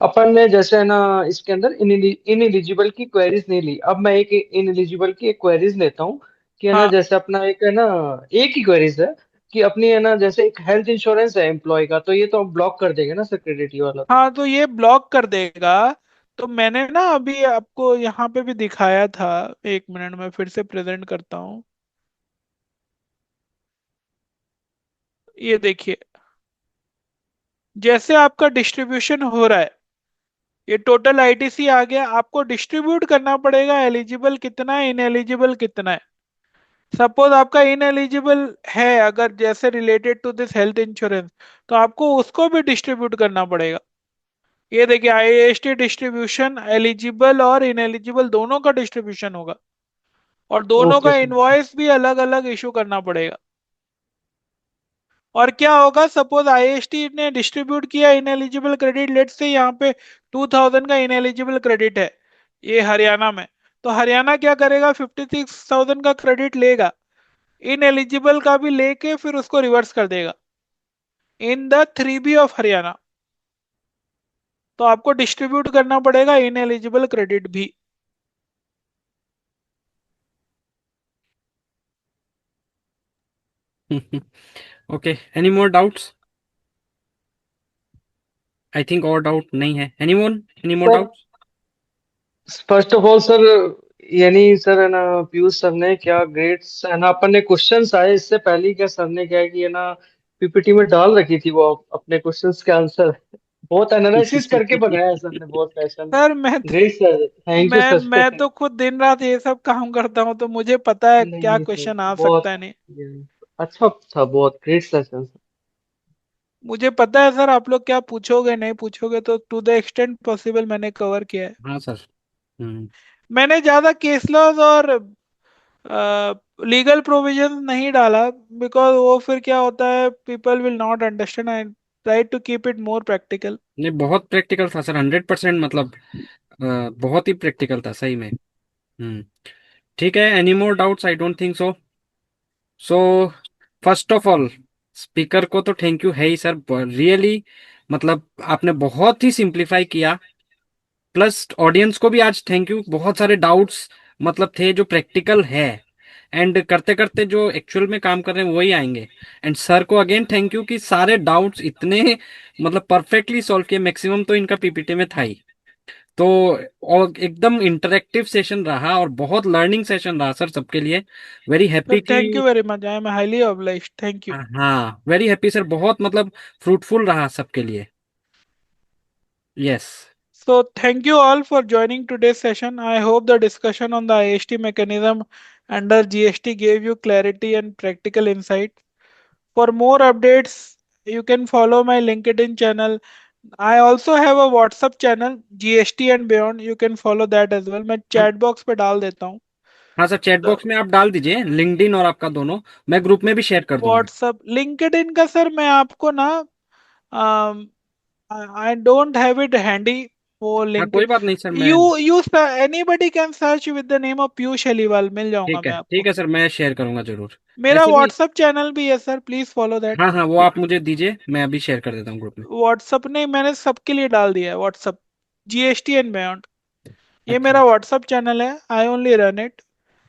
Speaker 6: अपन ने जैसे है ना इसके अंदर इन एलिजिबल की क्वेरीज नहीं ली। अब मैं एक इन एलिजिबल की एक क्वेरीज लेता हूँ कि है ना,
Speaker 4: हाँ
Speaker 6: जैसे अपना एक है ना, एक ही क्वेरीज है कि अपनी है ना, जैसे एक हेल्थ इंश्योरेंस है एम्प्लॉय का, तो ये तो ब्लॉक कर देगा ना सर क्रेडिट ये वाला तो?
Speaker 4: हाँ, तो ये ब्लॉक कर देगा। तो मैंने ना अभी आपको यहाँ पे भी दिखाया था, एक मिनट में फिर से प्रेजेंट करता हूँ। ये देखिए, जैसे आपका डिस्ट्रीब्यूशन हो रहा है, ये टोटल आईटीसी आ गया, आपको डिस्ट्रीब्यूट करना पड़ेगा एलिजिबल कितना है, इनएलिजिबल कितना है। सपोज आपका इनएलिजिबल है अगर जैसे related to this health insurance, तो आपको उसको भी डिस्ट्रीब्यूट करना पड़ेगा। ये देखिए आईएसटी डिस्ट्रीब्यूशन एलिजिबल और इनएलिजिबल दोनों का डिस्ट्रीब्यूशन होगा, और दोनों
Speaker 6: ओके
Speaker 4: का
Speaker 6: सर।
Speaker 4: इनवॉइस भी अलग अलग इशू करना पड़ेगा। और क्या होगा, सपोज आईएसटी ने डिस्ट्रीब्यूट किया इनएलिजिबल क्रेडिट, लेट्स से यहाँ पे 2000 का इनएलिजिबल क्रेडिट है ये हरियाणा में, तो हरियाणा क्या करेगा, 56,000 का क्रेडिट लेगा, इनएलिजिबल का भी लेके फिर उसको रिवर्स कर देगा in the 3B of Haryana. तो आपको डिस्ट्रीब्यूट करना पड़ेगा इनएलिजिबल क्रेडिट भी।
Speaker 1: Okay, any more doubts? I think और डाउट नहीं है। Anyone? Any more
Speaker 6: sir
Speaker 1: doubts?
Speaker 6: First of all sir, यानी सर है ना, पीयूष सर ने क्या ग्रेट है ना, अपन ने क्वेश्चंस आए इससे पहले ही क्या सर ने क्या है कि है ना पीपीटी में डाल रखी थी वो अपने क्वेश्चंस के आंसर, बहुत एनालिसिस करके बनाया है सर ने, बहुत passion.
Speaker 4: Sir
Speaker 6: great sir, thank you
Speaker 4: मैं
Speaker 6: सर।
Speaker 4: तो खुद दिन रात ये सब काम करता हूँ, तो मुझे पता है
Speaker 6: नहीं
Speaker 4: क्या
Speaker 6: नहीं सर,
Speaker 4: क्वेश्चन आ सकता
Speaker 6: बहुत
Speaker 4: है नहीं।
Speaker 6: अच्छा था, बहुत ग्रेट सेशन।
Speaker 4: मुझे पता है सर आप लोग क्या पूछोगे नहीं पूछोगे, तो टू द एक्सटेंट पॉसिबल मैंने कवर किया है।
Speaker 1: हाँ सर।
Speaker 4: मैंने ज्यादा केस लॉज और लीगल प्रोविजन नहीं डाला, बिकॉज वो फिर क्या होता है, people will not understand. I try to keep it more practical.
Speaker 1: नहीं, बहुत प्रैक्टिकल था सर, 100%, मतलब बहुत ही प्रैक्टिकल था सही में। हम्म ठीक है। Any more doubts? I don't think so. So first of all, speaker को तो थैंक यू है ही सर, रियली, मतलब आपने बहुत ही सिंप्लीफाई किया। प्लस ऑडियंस को भी आज थैंक यू, बहुत सारे डाउट्स मतलब थे जो प्रैक्टिकल है, एंड करते करते जो एक्चुअल में काम कर रहे हैं वही आएंगे। एंड सर को अगेन थैंक यू कि सारे डाउट्स इतने मतलब परफेक्टली सॉल्व किए, मैक्सिमम तो इनका पीपीटी में था ही। तो और एकदम इंटरेक्टिव सेशन रहा और बहुत लर्निंग सेशन रहा सर सबके लिए। Very
Speaker 4: sir
Speaker 1: happy
Speaker 4: thank you
Speaker 1: कि,
Speaker 4: very much, I am highly obliged, thank you.
Speaker 1: हाँ वेरी हैप्पी सर, बहुत मतलब फ्रूटफुल रहा सबके लिए। Yes.
Speaker 4: So thank you all for joining today's session. I hope the discussion on the IST mechanism under GST gave you clarity and practical insight. For more updates, you can follow my LinkedIn channel. I also have a WhatsApp channel, GST and Beyond. You can follow that as well. मैं chat box पे डाल देता हूँ।
Speaker 1: हाँ sir, chat
Speaker 4: The
Speaker 1: box में आप डाल दीजिए, लिंक्डइन और आपका दोनों, मैं ग्रुप में भी शेयर कर दूंगा।
Speaker 4: WhatsApp, LinkedIn का सर मैं आपको ना, I don't have it handy. वो
Speaker 1: हाँ
Speaker 4: लिंक
Speaker 1: कोई बात नहीं सर, मैं,
Speaker 4: you anybody can search with the name of Piyush Aliwal, मिल जाऊंगा मैं
Speaker 1: ठीक
Speaker 4: आपको।
Speaker 1: है सर, मैं शेयर करूंगा जरूर।
Speaker 4: मेरा
Speaker 1: ऐसे भी,
Speaker 4: व्हाट्सएप चैनल भी है सर, प्लीज फॉलो दैट।
Speaker 1: हाँ हाँ, वो आप मुझे दीजिए, मैं अभी शेयर कर देता हूँ ग्रुप में।
Speaker 4: व्हाट्सएप नहीं, मैंने सबके लिए डाल दिया है व्हाट्सएप, जीएसटी एंड बियॉन्ड। ये
Speaker 1: अच्छा,
Speaker 4: मेरा व्हाट्सएप चैनल है, I only run it.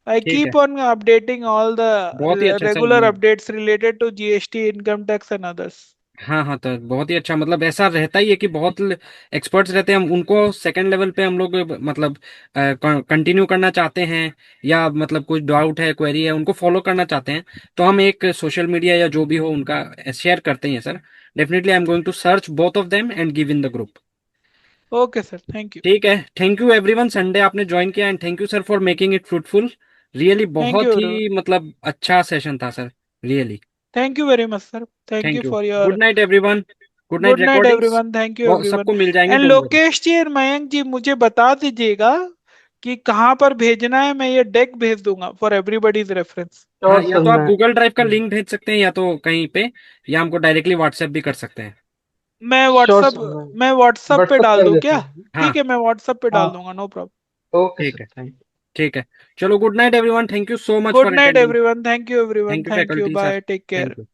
Speaker 4: I
Speaker 1: ठीक है,
Speaker 4: कीप ऑन अपडेटिंग ऑल
Speaker 1: बहुत ही
Speaker 4: द
Speaker 1: अच्छा sir.
Speaker 4: Regular updates related to GST, income tax and others.
Speaker 1: हाँ हाँ, तो बहुत ही अच्छा, मतलब ऐसा रहता ही है कि बहुत एक्सपर्ट्स रहते हैं, हम उनको सेकंड लेवल पे हम लोग मतलब कंटिन्यू करना चाहते हैं, या मतलब कुछ डाउट है, क्वेरी है, उनको फॉलो करना चाहते हैं, तो हम एक सोशल मीडिया या जो भी हो उनका शेयर करते हैं sir. Definitely I am going to search both of them and give in the group.
Speaker 4: Okay sir, thank you.
Speaker 1: ठीक है, थैंक यू एवरीवन, संडे आपने ज्वाइन किया, and thank you sir for making it fruitful. Really
Speaker 4: thank
Speaker 1: बहुत
Speaker 4: you,
Speaker 1: ही मतलब अच्छा session था sir, really.
Speaker 4: Thank you very much sir, thank you
Speaker 1: thank you.
Speaker 4: For
Speaker 1: good
Speaker 4: your.
Speaker 1: Night everyone. Good night.
Speaker 4: Good night
Speaker 1: recordings
Speaker 4: everyone, thank you everyone.
Speaker 1: सबको मिल जाएंगी,
Speaker 4: and
Speaker 1: don't worry.
Speaker 4: Lokesh जी और मयंक जी, मुझे बता दीजिएगा कि कहाँ पर भेजना है, मैं ये डेक भेज दूंगा फॉर एवरीबॉडीज रेफरेंस।
Speaker 1: हाँ,
Speaker 6: श्योर
Speaker 1: या
Speaker 6: सर,
Speaker 1: तो आप
Speaker 6: मैं
Speaker 1: गूगल ड्राइव का लिंक भेज सकते हैं, या तो कहीं पे, या हमको डायरेक्टली व्हाट्सएप भी कर सकते हैं।
Speaker 4: मैं
Speaker 6: श्योर
Speaker 4: व्हाट्सअप
Speaker 6: सर, मैं
Speaker 4: मैं व्हाट्सअप पे
Speaker 6: व्हाट्सअप
Speaker 4: डाल
Speaker 6: कर
Speaker 4: दूं
Speaker 6: देता
Speaker 4: क्या?
Speaker 6: हूँ।
Speaker 1: हाँ
Speaker 4: ठीक है, मैं व्हाट्सअप पे
Speaker 6: हाँ,
Speaker 4: डाल दूंगा, नो प्रॉब्लम।
Speaker 6: ओके
Speaker 1: ठीक
Speaker 6: सर,
Speaker 1: है,
Speaker 6: थैंक
Speaker 1: ठीक है। चलो, good night everyone, thank you so much
Speaker 4: good
Speaker 1: for
Speaker 4: night
Speaker 1: attending.
Speaker 4: Everyone, thank you everyone,
Speaker 1: thank you
Speaker 4: thank you,
Speaker 1: faculty sir,
Speaker 4: bye, take care.
Speaker 1: Thank you.